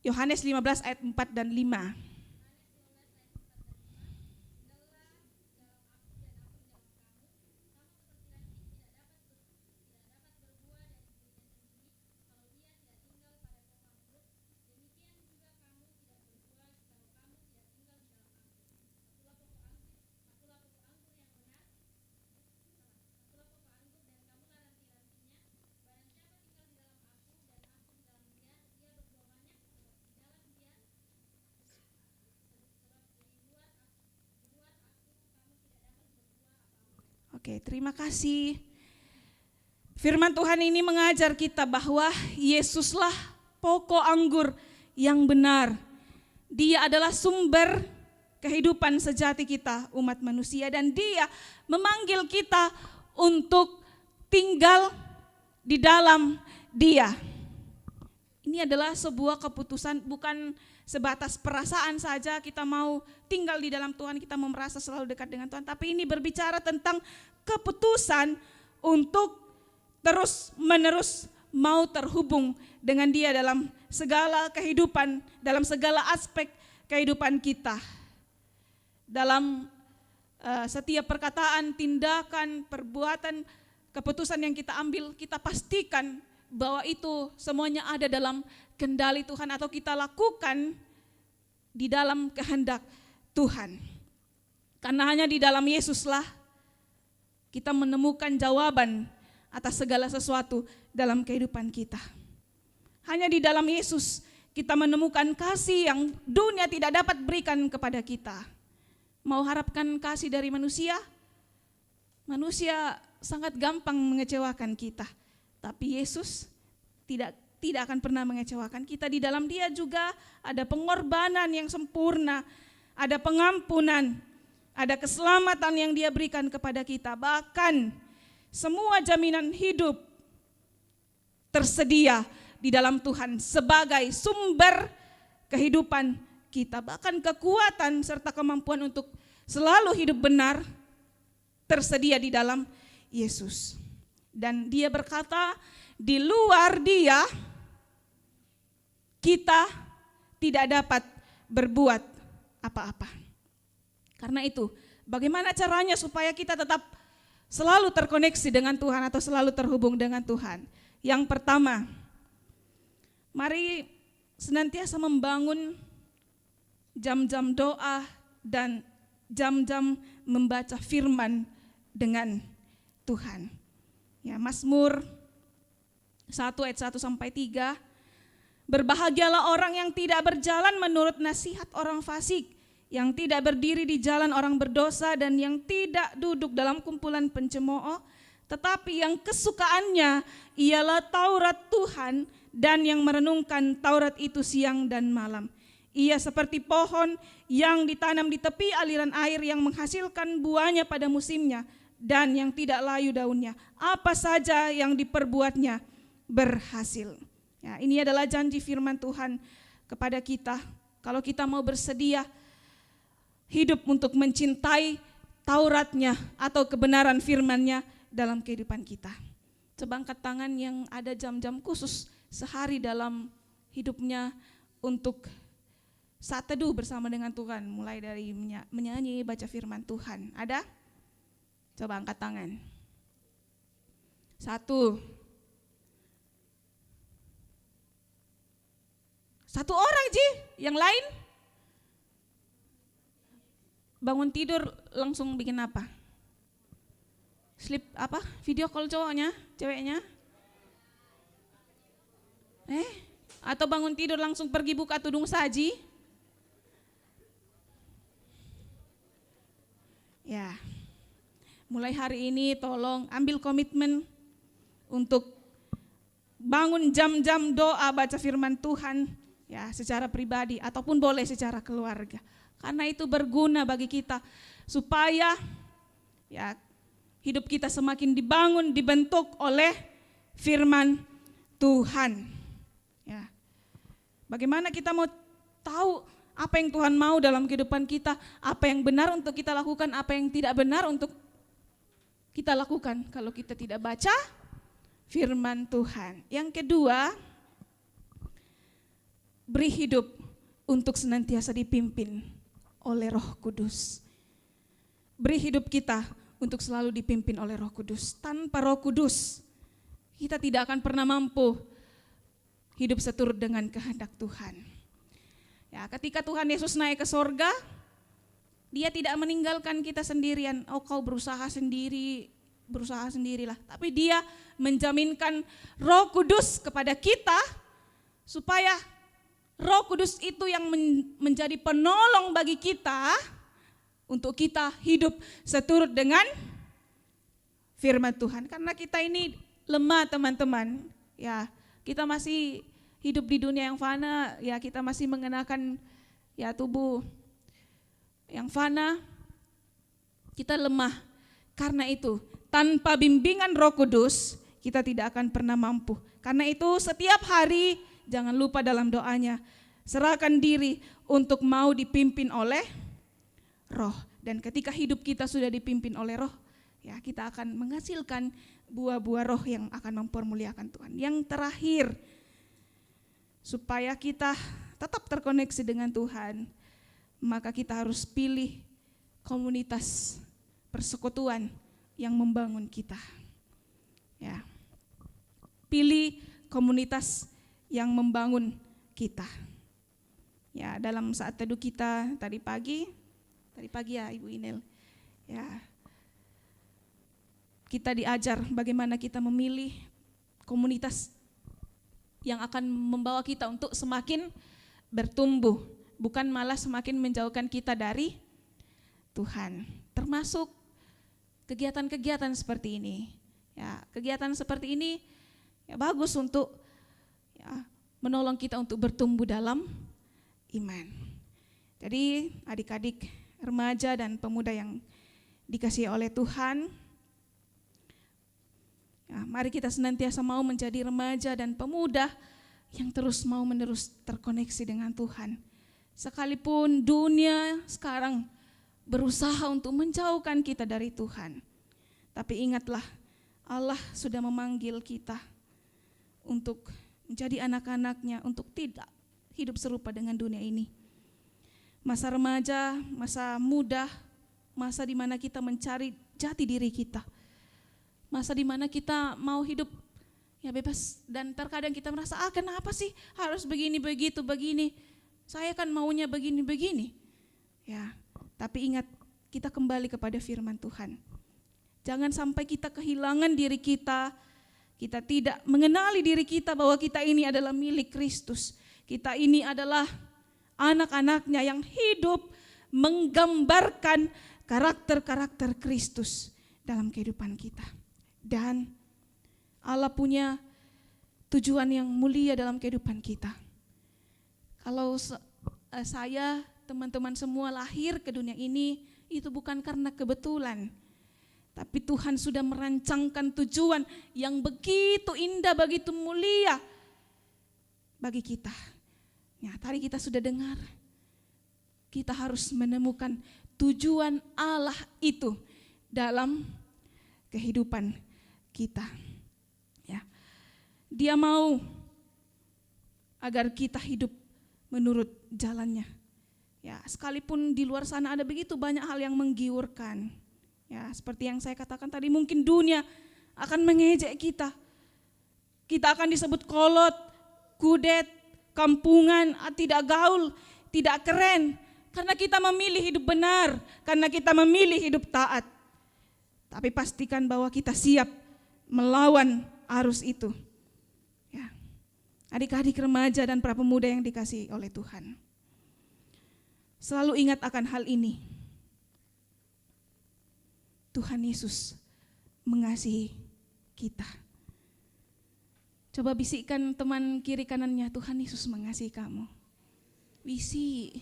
S5: Yohanes 15 ayat 4 dan 5. Oke, terima kasih. Firman Tuhan ini mengajar kita bahwa Yesuslah pokok anggur yang benar. Dia adalah sumber kehidupan sejati kita umat manusia, dan Dia memanggil kita untuk tinggal di dalam Dia. Ini adalah sebuah keputusan, bukan sebatas perasaan saja kita mau tinggal di dalam Tuhan, kita mau merasa selalu dekat dengan Tuhan, tapi ini berbicara tentang keputusan untuk terus menerus mau terhubung dengan Dia dalam segala kehidupan, dalam segala aspek kehidupan kita. Dalam setiap perkataan, tindakan, perbuatan, keputusan yang kita ambil, kita pastikan bahwa itu semuanya ada dalam kendali Tuhan, atau kita lakukan di dalam kehendak Tuhan. Karena hanya di dalam Yesuslah kita menemukan jawaban atas segala sesuatu dalam kehidupan kita. Hanya di dalam Yesus kita menemukan kasih yang dunia tidak dapat berikan kepada kita. Mau harapkan kasih dari manusia? Manusia sangat gampang mengecewakan kita. Tapi Yesus tidak akan pernah mengecewakan kita. Di dalam Dia juga ada pengorbanan yang sempurna, ada pengampunan, ada keselamatan yang Dia berikan kepada kita. Bahkan semua jaminan hidup tersedia di dalam Tuhan sebagai sumber kehidupan kita. Bahkan kekuatan serta kemampuan untuk selalu hidup benar tersedia di dalam Yesus. Dan Dia berkata, di luar Dia kita tidak dapat berbuat apa-apa. Karena itu, bagaimana caranya supaya kita tetap selalu terkoneksi dengan Tuhan atau selalu terhubung dengan Tuhan? Yang pertama, mari senantiasa membangun jam-jam doa dan jam-jam membaca firman dengan Tuhan. Ya, Mazmur 1 ayat 1 sampai 3. Berbahagialah orang yang tidak berjalan menurut nasihat orang fasik, yang tidak berdiri di jalan orang berdosa, dan yang tidak duduk dalam kumpulan pencemooh, tetapi yang kesukaannya ialah Taurat Tuhan, dan yang merenungkan Taurat itu siang dan malam. Ia seperti pohon yang ditanam di tepi aliran air, yang menghasilkan buahnya pada musimnya, dan yang tidak layu daunnya. Apa saja yang diperbuatnya berhasil. Ya, ini adalah janji firman Tuhan kepada kita. Kalau kita mau bersedia hidup untuk mencintai Tauratnya atau kebenaran firman-Nya dalam kehidupan kita. Coba angkat tangan yang ada jam-jam khusus sehari dalam hidupnya untuk saat teduh bersama dengan Tuhan, mulai dari menyanyi, baca firman Tuhan. Ada? Coba angkat tangan. 1 orang, Ji. Yang lain? Bangun tidur langsung bikin apa? Sleep apa? Video call cowoknya, ceweknya? Atau bangun tidur langsung pergi buka tudung saji? Ya. Mulai hari ini tolong ambil komitmen untuk bangun jam-jam doa baca firman Tuhan, ya, secara pribadi ataupun boleh secara keluarga. Karena itu berguna bagi kita supaya ya hidup kita semakin dibangun, dibentuk oleh firman Tuhan. Ya. Bagaimana kita mau tahu apa yang Tuhan mau dalam kehidupan kita, apa yang benar untuk kita lakukan, apa yang tidak benar untuk kita lakukan kalau kita tidak baca firman Tuhan. Yang kedua, beri hidup untuk senantiasa dipimpin oleh Roh Kudus. Beri hidup kita untuk selalu dipimpin oleh Roh Kudus. Tanpa Roh Kudus, kita tidak akan pernah mampu hidup seturut dengan kehendak Tuhan. Ya, ketika Tuhan Yesus naik ke sorga, Dia tidak meninggalkan kita sendirian. Oh, kau berusaha sendirilah. Tapi Dia menjaminkan Roh Kudus kepada kita supaya Roh Kudus itu yang menjadi penolong bagi kita untuk kita hidup seturut dengan firman Tuhan. Karena kita ini lemah, teman-teman. Ya, kita masih hidup di dunia yang fana, ya kita masih mengenakan ya tubuh yang fana. Kita lemah. Karena itu, tanpa bimbingan Roh Kudus, kita tidak akan pernah mampu. Karena itu setiap hari jangan lupa dalam doanya, serahkan diri untuk mau dipimpin oleh Roh. Dan ketika hidup kita sudah dipimpin oleh Roh, ya kita akan menghasilkan buah-buah Roh yang akan mempermuliakan Tuhan. Yang terakhir, supaya kita tetap terkoneksi dengan Tuhan, maka kita harus pilih komunitas persekutuan yang membangun kita. Ya. Pilih komunitas yang membangun kita. Ya, dalam saat teduh kita tadi pagi ya Ibu Inel. Ya. Kita diajar bagaimana kita memilih komunitas yang akan membawa kita untuk semakin bertumbuh, bukan malah semakin menjauhkan kita dari Tuhan. Termasuk kegiatan-kegiatan seperti ini. Ya, kegiatan seperti ini ya bagus untuk menolong kita untuk bertumbuh dalam iman. Jadi adik-adik remaja dan pemuda yang dikasihi oleh Tuhan, mari kita senantiasa mau menjadi remaja dan pemuda yang terus mau menerus terkoneksi dengan Tuhan. Sekalipun dunia sekarang berusaha untuk menjauhkan kita dari Tuhan, tapi ingatlah, Allah sudah memanggil kita untuk menjadi anak-anaknya, untuk tidak hidup serupa dengan dunia ini. Masa remaja, masa muda, masa di mana kita mencari jati diri kita. Masa di mana kita mau hidup ya bebas, dan terkadang kita merasa, kenapa sih harus begini, begitu, begini. Saya kan maunya begini, begini. Ya, tapi ingat, kita kembali kepada firman Tuhan. Jangan sampai kita kehilangan diri kita tidak mengenali diri kita bahwa kita ini adalah milik Kristus. Kita ini adalah anak-anaknya yang hidup menggambarkan karakter-karakter Kristus dalam kehidupan kita. Dan Allah punya tujuan yang mulia dalam kehidupan kita. Kalau saya, teman-teman semua lahir ke dunia ini, itu bukan karena kebetulan. Tapi Tuhan sudah merancangkan tujuan yang begitu indah, begitu mulia bagi kita. Ya, tadi kita sudah dengar, kita harus menemukan tujuan Allah itu dalam kehidupan kita. Ya, Dia mau agar kita hidup menurut jalannya. Ya, sekalipun di luar sana ada begitu banyak hal yang menggiurkan. Ya, seperti yang saya katakan tadi, mungkin dunia akan mengejek kita. Kita akan disebut kolot, kudet, kampungan, tidak gaul, tidak keren. Karena kita memilih hidup benar, karena kita memilih hidup taat. Tapi pastikan bahwa kita siap melawan arus itu. Ya. Adik-adik remaja dan prapemuda yang dikasihi oleh Tuhan, selalu ingat akan hal ini. Tuhan Yesus mengasihi kita. Coba bisikkan teman kiri kanannya, Tuhan Yesus mengasihi kamu. Bisik.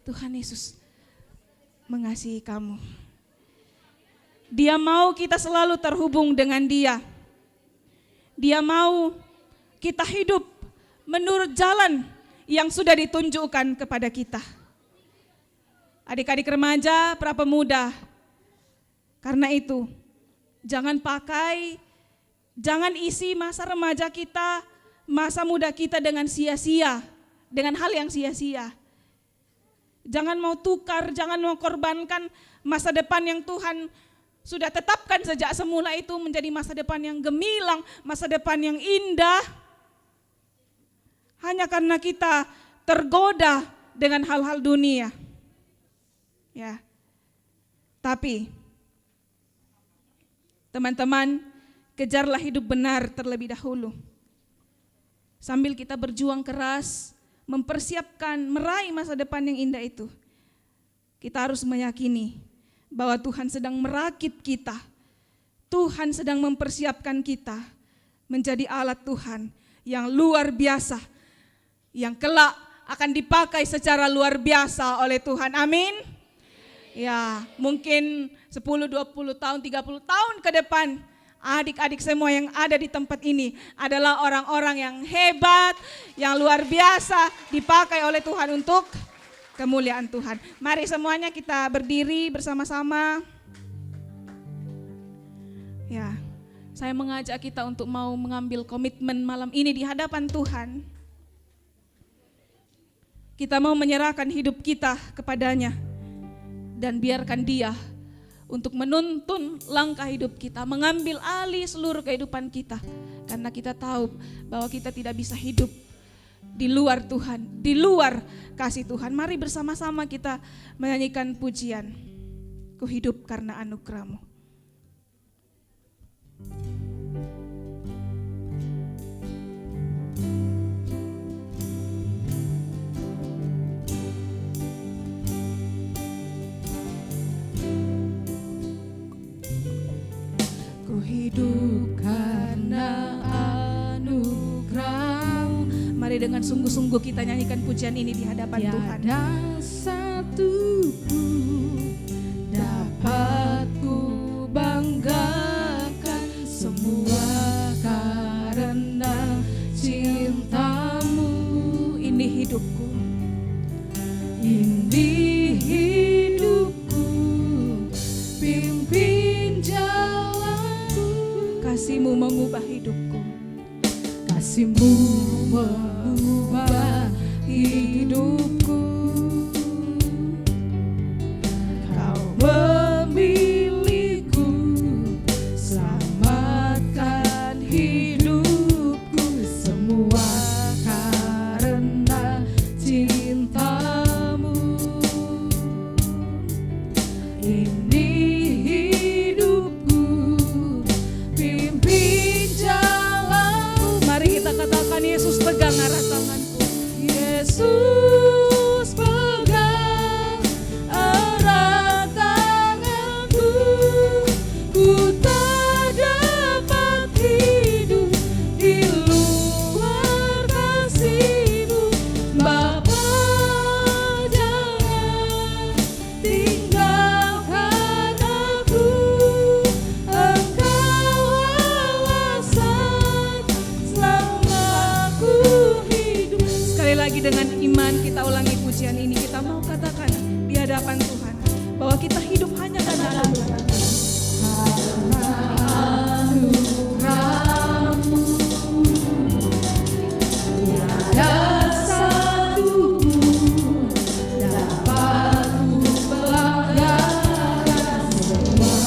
S5: Tuhan Yesus mengasihi kamu. Dia mau kita selalu terhubung dengan Dia. Dia mau kita hidup menurut jalan yang sudah ditunjukkan kepada kita. Adik-adik remaja, prapemuda, karena itu jangan isi masa remaja kita, masa muda kita dengan sia-sia, dengan hal yang sia-sia. Jangan mau tukar, jangan mau korbankan masa depan yang Tuhan sudah tetapkan sejak semula itu menjadi masa depan yang gemilang, masa depan yang indah, hanya karena kita tergoda dengan hal-hal dunia. Ya, tapi teman-teman, kejarlah hidup benar terlebih dahulu. Sambil kita berjuang keras, mempersiapkan, meraih masa depan yang indah itu, kita harus meyakini bahwa Tuhan sedang merakit kita. Tuhan sedang mempersiapkan kita menjadi alat Tuhan yang luar biasa, yang kelak akan dipakai secara luar biasa oleh Tuhan. Amin. Ya, mungkin 10, 20 tahun, 30 tahun ke depan, adik-adik semua yang ada di tempat ini adalah orang-orang yang hebat, yang luar biasa, dipakai oleh Tuhan untuk kemuliaan Tuhan. Mari semuanya kita berdiri bersama-sama. Ya, saya mengajak kita untuk mau mengambil komitmen malam ini di hadapan Tuhan. Kita mau menyerahkan hidup kita kepadanya. Dan biarkan Dia untuk menuntun langkah hidup kita, mengambil alih seluruh kehidupan kita. Karena kita tahu bahwa kita tidak bisa hidup di luar Tuhan, di luar kasih Tuhan. Mari bersama-sama kita menyanyikan pujian, Ku hidup karena anugerah-Mu. Ku hidup dengan sungguh-sungguh kita nyanyikan pujian ini di hadapan Tuhan.
S1: Tiada satu pun dapat ku banggakan, semua karena cintamu.
S5: Ini hidupku,
S1: Ini hidupku, pimpin jalanku.
S5: kasih-Mu mengubah hidupku.
S1: Kasih-Mu mengubah hidupku. Kau memilihku, selamatkan hidupku, semua karena cintamu. Ini hidupku, pimpin jalanku.
S5: Mari kita katakan, Yesus pegang erat tanganku.
S1: Yesus pegang erat tanganku, ku tak dapat hidup di luar kasih-Mu. Bapa, jangan tinggalkan aku, Engkau alasan selama aku hidup.
S5: Sekali lagi dengan iman kita ulangi pujian ini. Kita mau katakan di hadapan Tuhan bahwa kita hidup hanya karena Tuhan.
S1: Anugerah-Mu, tiada satu pun dapat ku banggakan, semua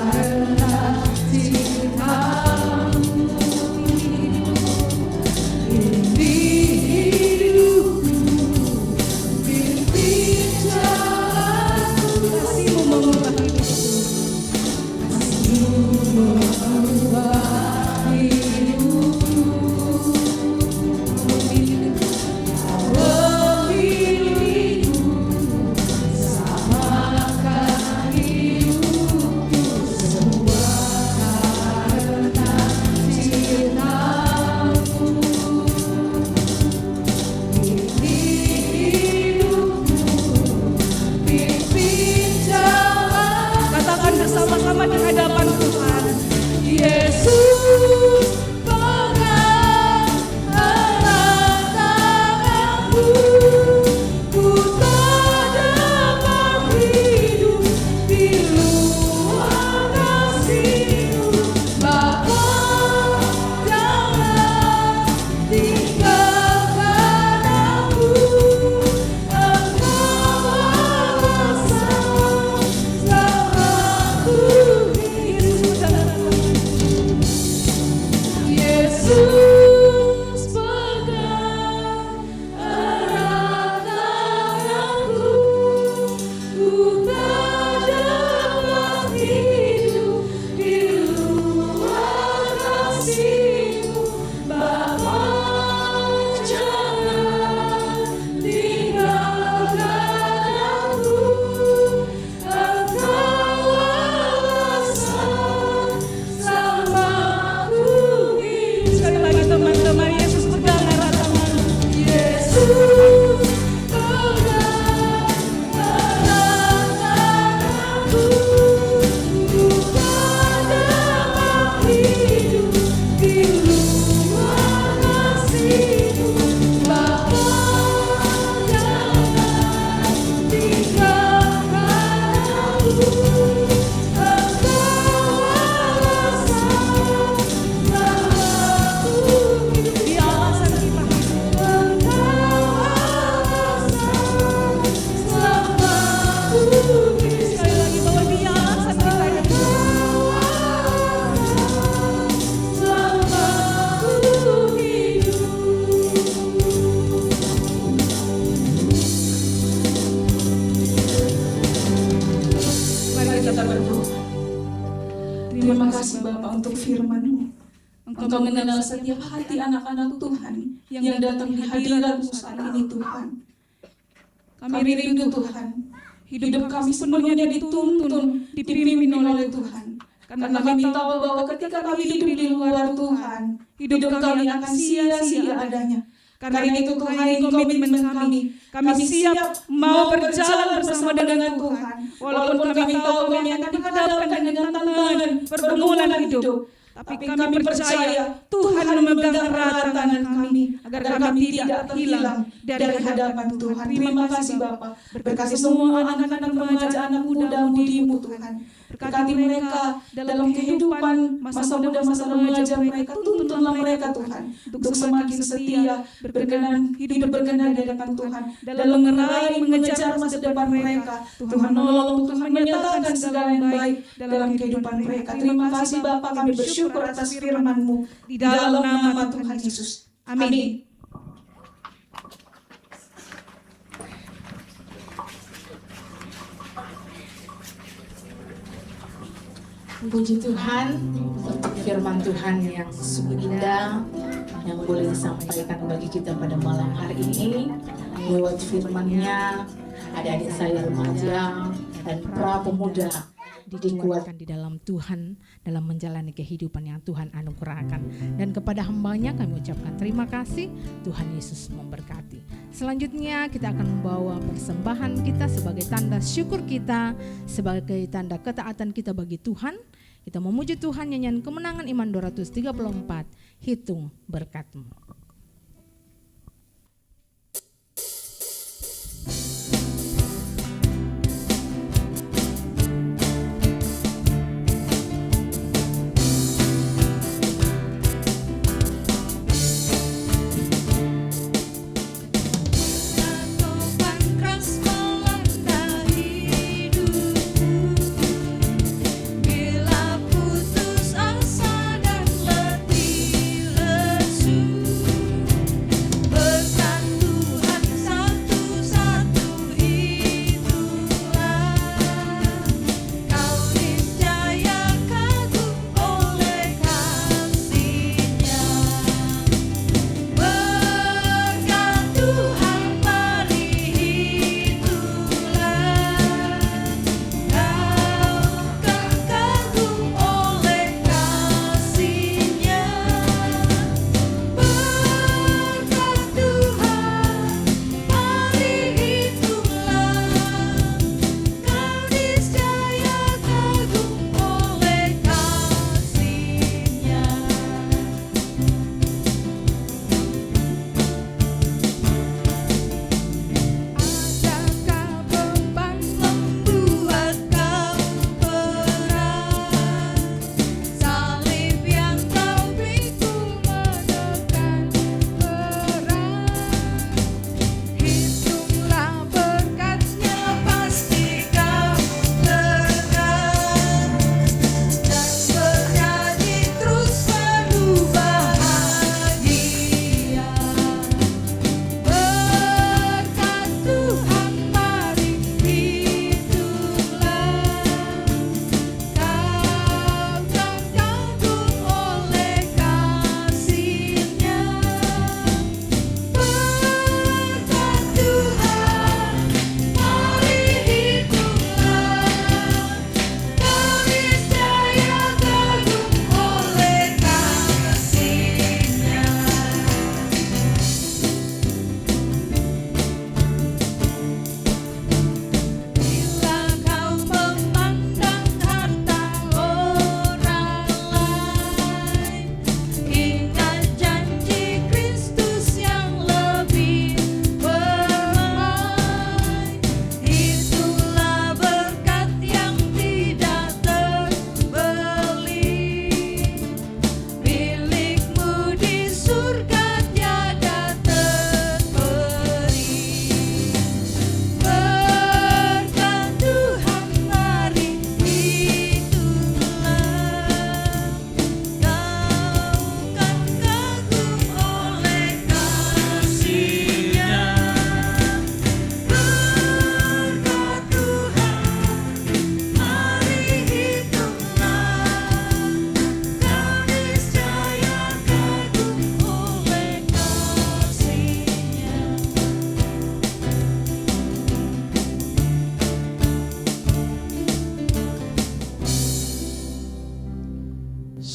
S1: karena cinta-Mu. Ini hidupku, pimpin jalanku.
S5: Kasih-Mu mengubah hidupku. Katakan bersama-sama di hadapan Tuhan.
S1: Yesus pegang erat tanganku, ku tak dapat hidup di luar kasih-Mu. Bapa, jangan tinggalkan aku, Engkau alasan selama aku hidup. Yesus pegang erat tanganku, ku tak dapat hidup di luar kasih-Mu. Bapa, jangan tinggalkan aku, Engkau alasan selama aku hidup.
S5: Sekali lagi teman-teman, Yesus pegang erat tanganku.
S1: Yesus pegang erat tanganku, ku tak dapat hidup di luar kasih-Mu. Bapa, jangan tinggalkan aku, Engkau alasan selama aku hidup.
S5: Dia alasan kita hidup. Sekali lagi bahwa Dia alasan kita hidup. Mari kita berdoa. Terima kasih Bapa untuk firman-Mu. Engkau mengenal setiap hati anak-anak Tuhan yang datang di hadirat-Mu saat ini Tuhan. Kami rindu Tuhan, hidup kami sepenuhnya dituntun, dipimpin oleh Tuhan. Karena kami tahu bahwa ketika kami hidup di luar Tuhan, hidup kami akan sia-sia adanya. Karena itu Tuhan, ini komitmen kami. Kami siap mau berjalan bersama dengan Tuhan. Walaupun kami tahu kami akan dihadapkan dengan tantangan pergumulan hidup. Tapi kami percaya Tuhan memegang erat tangan kami agar kami tidak terhilang dari hadapan Tuhan. Terima kasih Bapak. Berkati semua anak-anak remaja, anak muda mudimu Tuhan. Berkati mereka dalam kehidupan masa muda, masa remaja mereka. Tuntunlah mereka Tuhan untuk semakin setia, hidup berkenan di hadapan Tuhan. Dalam mengejar masa depan mereka. Tuhan menolong, Tuhan menyatakan segala yang baik dalam kehidupan mereka. Terima kasih Bapak, kami bersyukur atas firman-Mu di dalam nama Tuhan Yesus. Amin.
S4: Puji Tuhan untuk firman Tuhan yang sungguh indah yang boleh disampaikan bagi kita pada malam hari ini. Lewat firman-Nya, adik-adik saya remaja dan pra pemuda dikuatkan di dalam Tuhan dalam menjalani kehidupan yang Tuhan anugerahkan. Dan kepada hamba-Nya kami ucapkan terima kasih. Tuhan Yesus memberkati. Selanjutnya kita akan membawa persembahan kita sebagai tanda syukur kita, sebagai tanda ketaatan kita bagi Tuhan. Kita memuji Tuhan, nyanyian Kemenangan Iman 234, Hitung Berkat-Mu.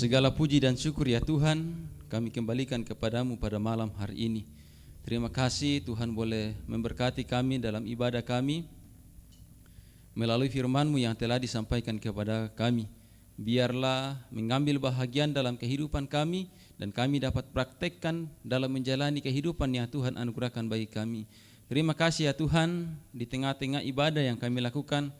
S6: Segala puji dan syukur ya Tuhan, kami kembalikan kepadamu pada malam hari ini. Terima kasih Tuhan boleh memberkati kami dalam ibadah kami melalui firman-Mu yang telah disampaikan kepada kami. Biarlah mengambil bahagian dalam kehidupan kami dan kami dapat praktekkan dalam menjalani kehidupan yang Tuhan anugerahkan bagi kami. Terima kasih ya Tuhan, di tengah-tengah ibadah yang kami lakukan,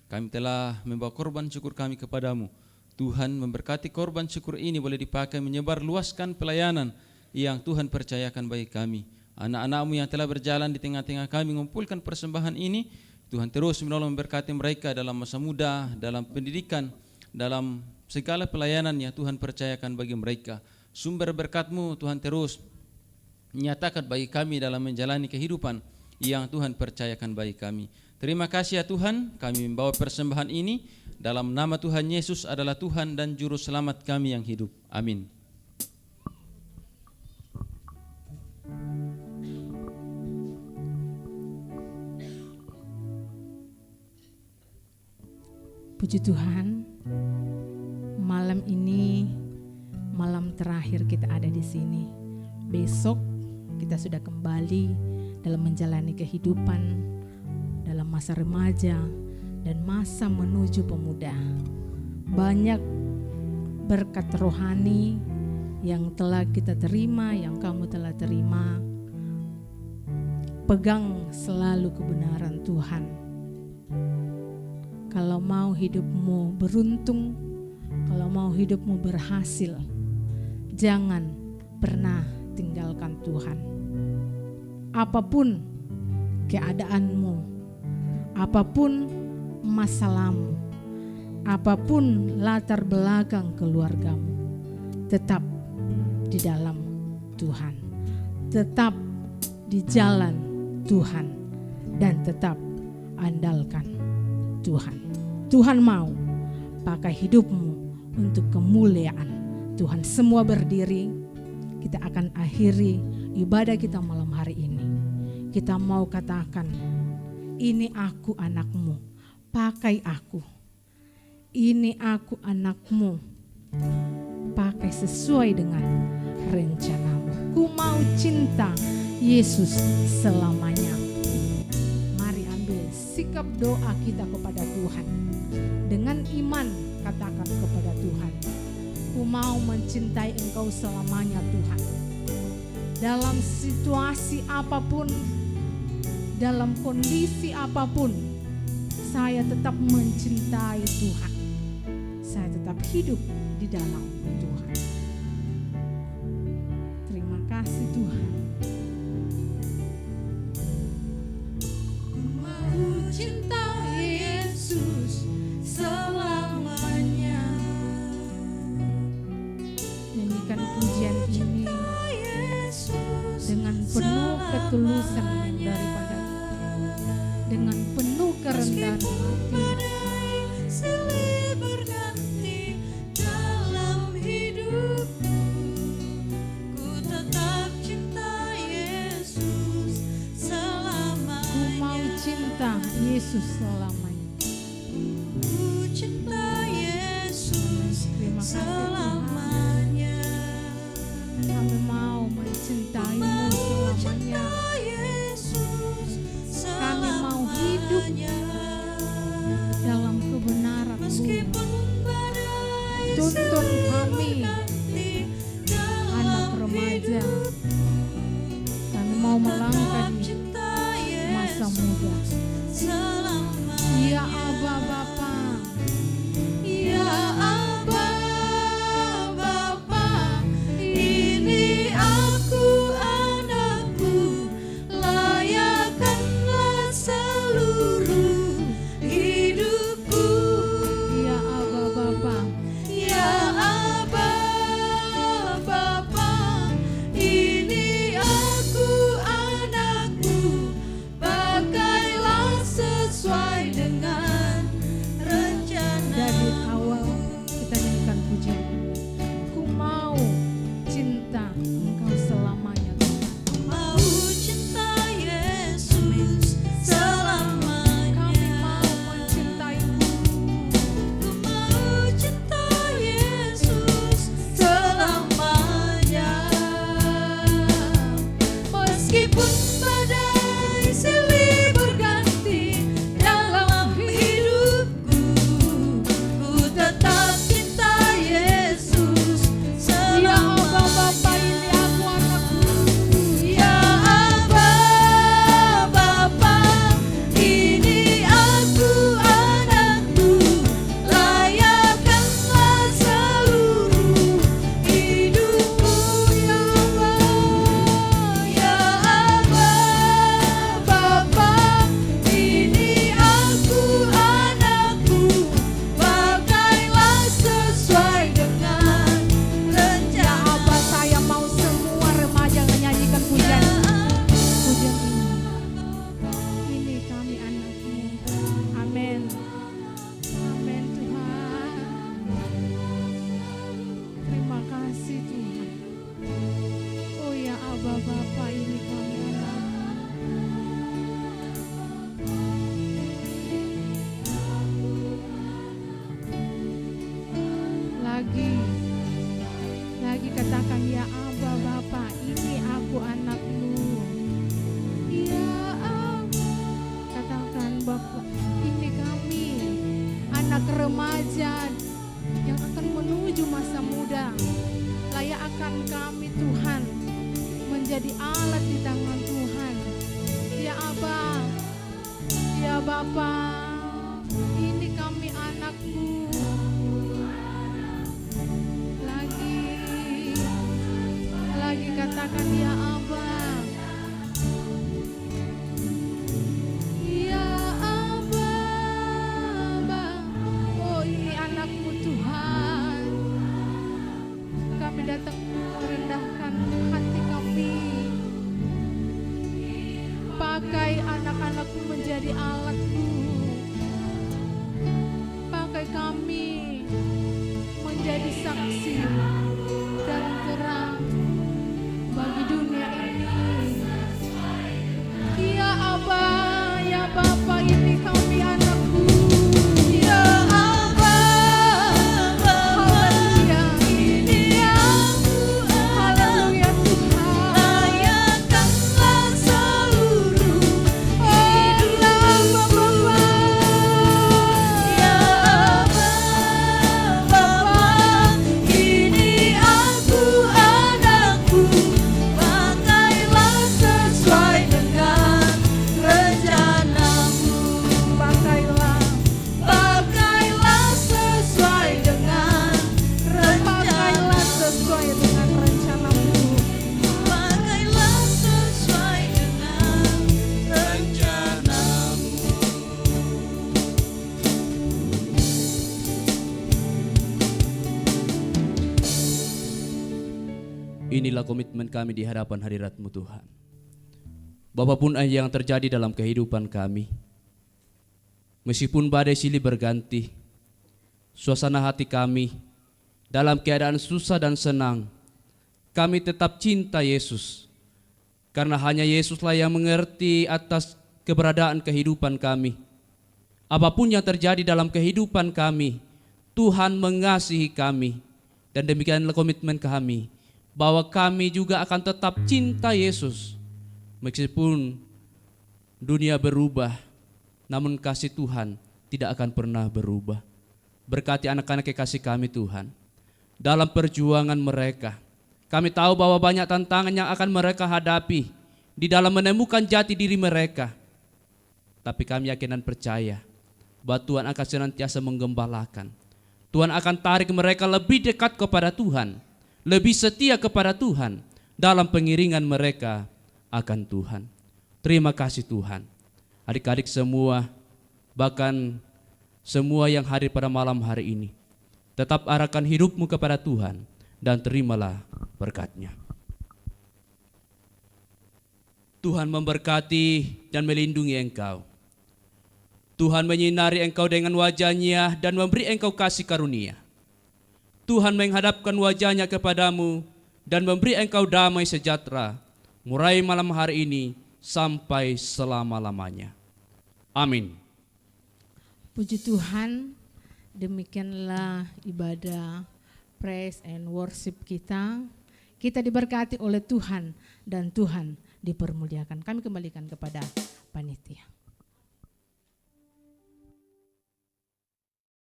S6: kami telah membawa korban syukur kami kepadamu. Tuhan memberkati korban syukur ini boleh dipakai menyebar luaskan pelayanan yang Tuhan percayakan bagi kami. Anak-anak-Mu yang telah berjalan di tengah-tengah kami mengumpulkan persembahan ini, Tuhan terus menolong memberkati mereka dalam masa muda, dalam pendidikan, dalam segala pelayanan yang Tuhan percayakan bagi mereka. Sumber berkat-Mu Tuhan terus nyatakan bagi kami dalam menjalani kehidupan yang Tuhan percayakan bagi kami. Terima kasih ya Tuhan, kami membawa persembahan ini dalam nama Tuhan Yesus adalah Tuhan dan Juru Selamat kami yang hidup. Amin.
S4: Puji Tuhan, malam ini malam terakhir kita ada di sini. Besok kita sudah kembali dalam menjalani kehidupan dalam masa remaja dan masa menuju pemuda. Banyak berkat rohani yang telah kita terima, yang kamu telah terima. Pegang selalu kebenaran Tuhan. Kalau mau hidupmu beruntung, kalau mau hidupmu berhasil, jangan pernah tinggalkan Tuhan. Apapun keadaanmu, apapun masalahmu, apapun latar belakang keluargamu, tetap di dalam Tuhan, tetap di jalan Tuhan, dan tetap andalkan Tuhan. Tuhan mau pakai hidupmu untuk kemuliaan Tuhan. Semua berdiri, kita akan akhiri ibadah kita malam hari ini. Kita mau katakan, ini aku anakmu, pakai aku. Ini aku anakmu, pakai sesuai dengan rencanamu. Ku mau cinta Yesus selamanya. Mari ambil sikap doa kita kepada Tuhan. Dengan iman katakan kepada Tuhan, ku mau mencintai Engkau selamanya Tuhan. Dalam situasi apapun, dalam kondisi apapun, saya tetap mencintai Tuhan. Saya tetap hidup di dalam Tuhan. Terima kasih Tuhan. Ku mau cinta Yesus selamanya. Nyanyikan pujian ini dengan penuh ketulusan daripada Tuhan, dengan penuh kerendahan hati.
S7: Silih berganti dalam hidupku, ku tetap cinta Yesus selamanya.
S4: Ku mau cinta Yesus selamanya.
S7: Ku cinta Yesus
S4: Terima kasih Tuhan.
S7: selamanya.
S4: Kami mau mencintaimu selamanya.
S7: Yesus
S4: Kami mau hidup dalam kebenaran-Mu.
S7: meskipun badai
S4: Tuntun kami,
S7: berganti
S4: anak
S7: dalam
S4: remaja.
S7: hidupku,
S4: Kami mau melangkah di
S7: cinta
S4: masa muda.
S7: selamanya.
S4: Ya Aba Bapa,
S7: Ya Aba, Bapa, ini aku anakmu, layakkanlah seluruh hidupku.
S4: Ya Aba Bapa,
S7: Ya Aba, Bapa, ini aku anakmu, pakailah sesuai
S1: Lagi katakan, ya Aba Bapa, ini aku anakmu. Ya Aba. Katakan, Bapak, ini kami, anak remaja yang akan menuju masa muda. Layak akan kami Tuhan menjadi alat di tangan Tuhan. Ya Aba, ya Bapa, ini kami anakmu. Lagi katakan, ya Aba. Ya Aba, Aba. Oh, ini anakmu Tuhan. Kami datang merendahkan hati kami. Pakai anak-anakmu menjadi alatmu. Pakai kami menjadi saksi dan terang bagi dunia ini. Ya Aba, ya Bapa, ini kami anakmu. Ya Aba, haleluya. Ini aku, haleluya Tuhan. Layakkanlah seluruh hidup. Bapa. Ya Aba, Bapa, ini aku anakmu. Pakailah sesuai dengan rencanamu. Pakailah sesuai dengan rencanamu. Pakailah sesuai dengan rencanamu. Pakailah sesuai dengan rencanamu.
S8: Inilah komitmen kami di hadapan hadirat-Mu Tuhan. Apapun yang terjadi dalam kehidupan kami, meskipun badai silih berganti, suasana hati kami dalam keadaan susah dan senang, kami tetap cinta Yesus. Karena hanya Yesuslah yang mengerti atas keberadaan kehidupan kami. Apapun yang terjadi dalam kehidupan kami, Tuhan mengasihi kami. Dan demikianlah komitmen kami, bahwa kami juga akan tetap cinta Yesus. Meskipun dunia berubah, namun kasih Tuhan tidak akan pernah berubah. Berkati anak-anak kekasih kami Tuhan, dalam perjuangan mereka. Kami tahu bahwa banyak tantangan yang akan mereka hadapi di dalam menemukan jati diri mereka. Tapi kami yakin dan percaya bahwa Tuhan akan senantiasa menggembalakan. Tuhan akan tarik mereka lebih dekat kepada Tuhan, lebih setia kepada Tuhan dalam pengiringan mereka akan Tuhan. Terima kasih Tuhan. Adik-adik semua, bahkan semua yang hadir pada malam hari ini, tetap arahkan hidupmu kepada Tuhan dan terimalah berkat-Nya. Tuhan memberkati dan melindungi engkau. Tuhan menyinari engkau dengan wajah-Nya dan memberi engkau kasih karunia. Tuhan menghadapkan wajah-Nya kepadamu dan memberi engkau damai sejahtera, mulai malam hari ini sampai selama-lamanya. Amin.
S4: Puji Tuhan, demikianlah ibadah praise and worship kita. Kita diberkati oleh Tuhan dan Tuhan dipermuliakan. Kami kembalikan kepada panitia.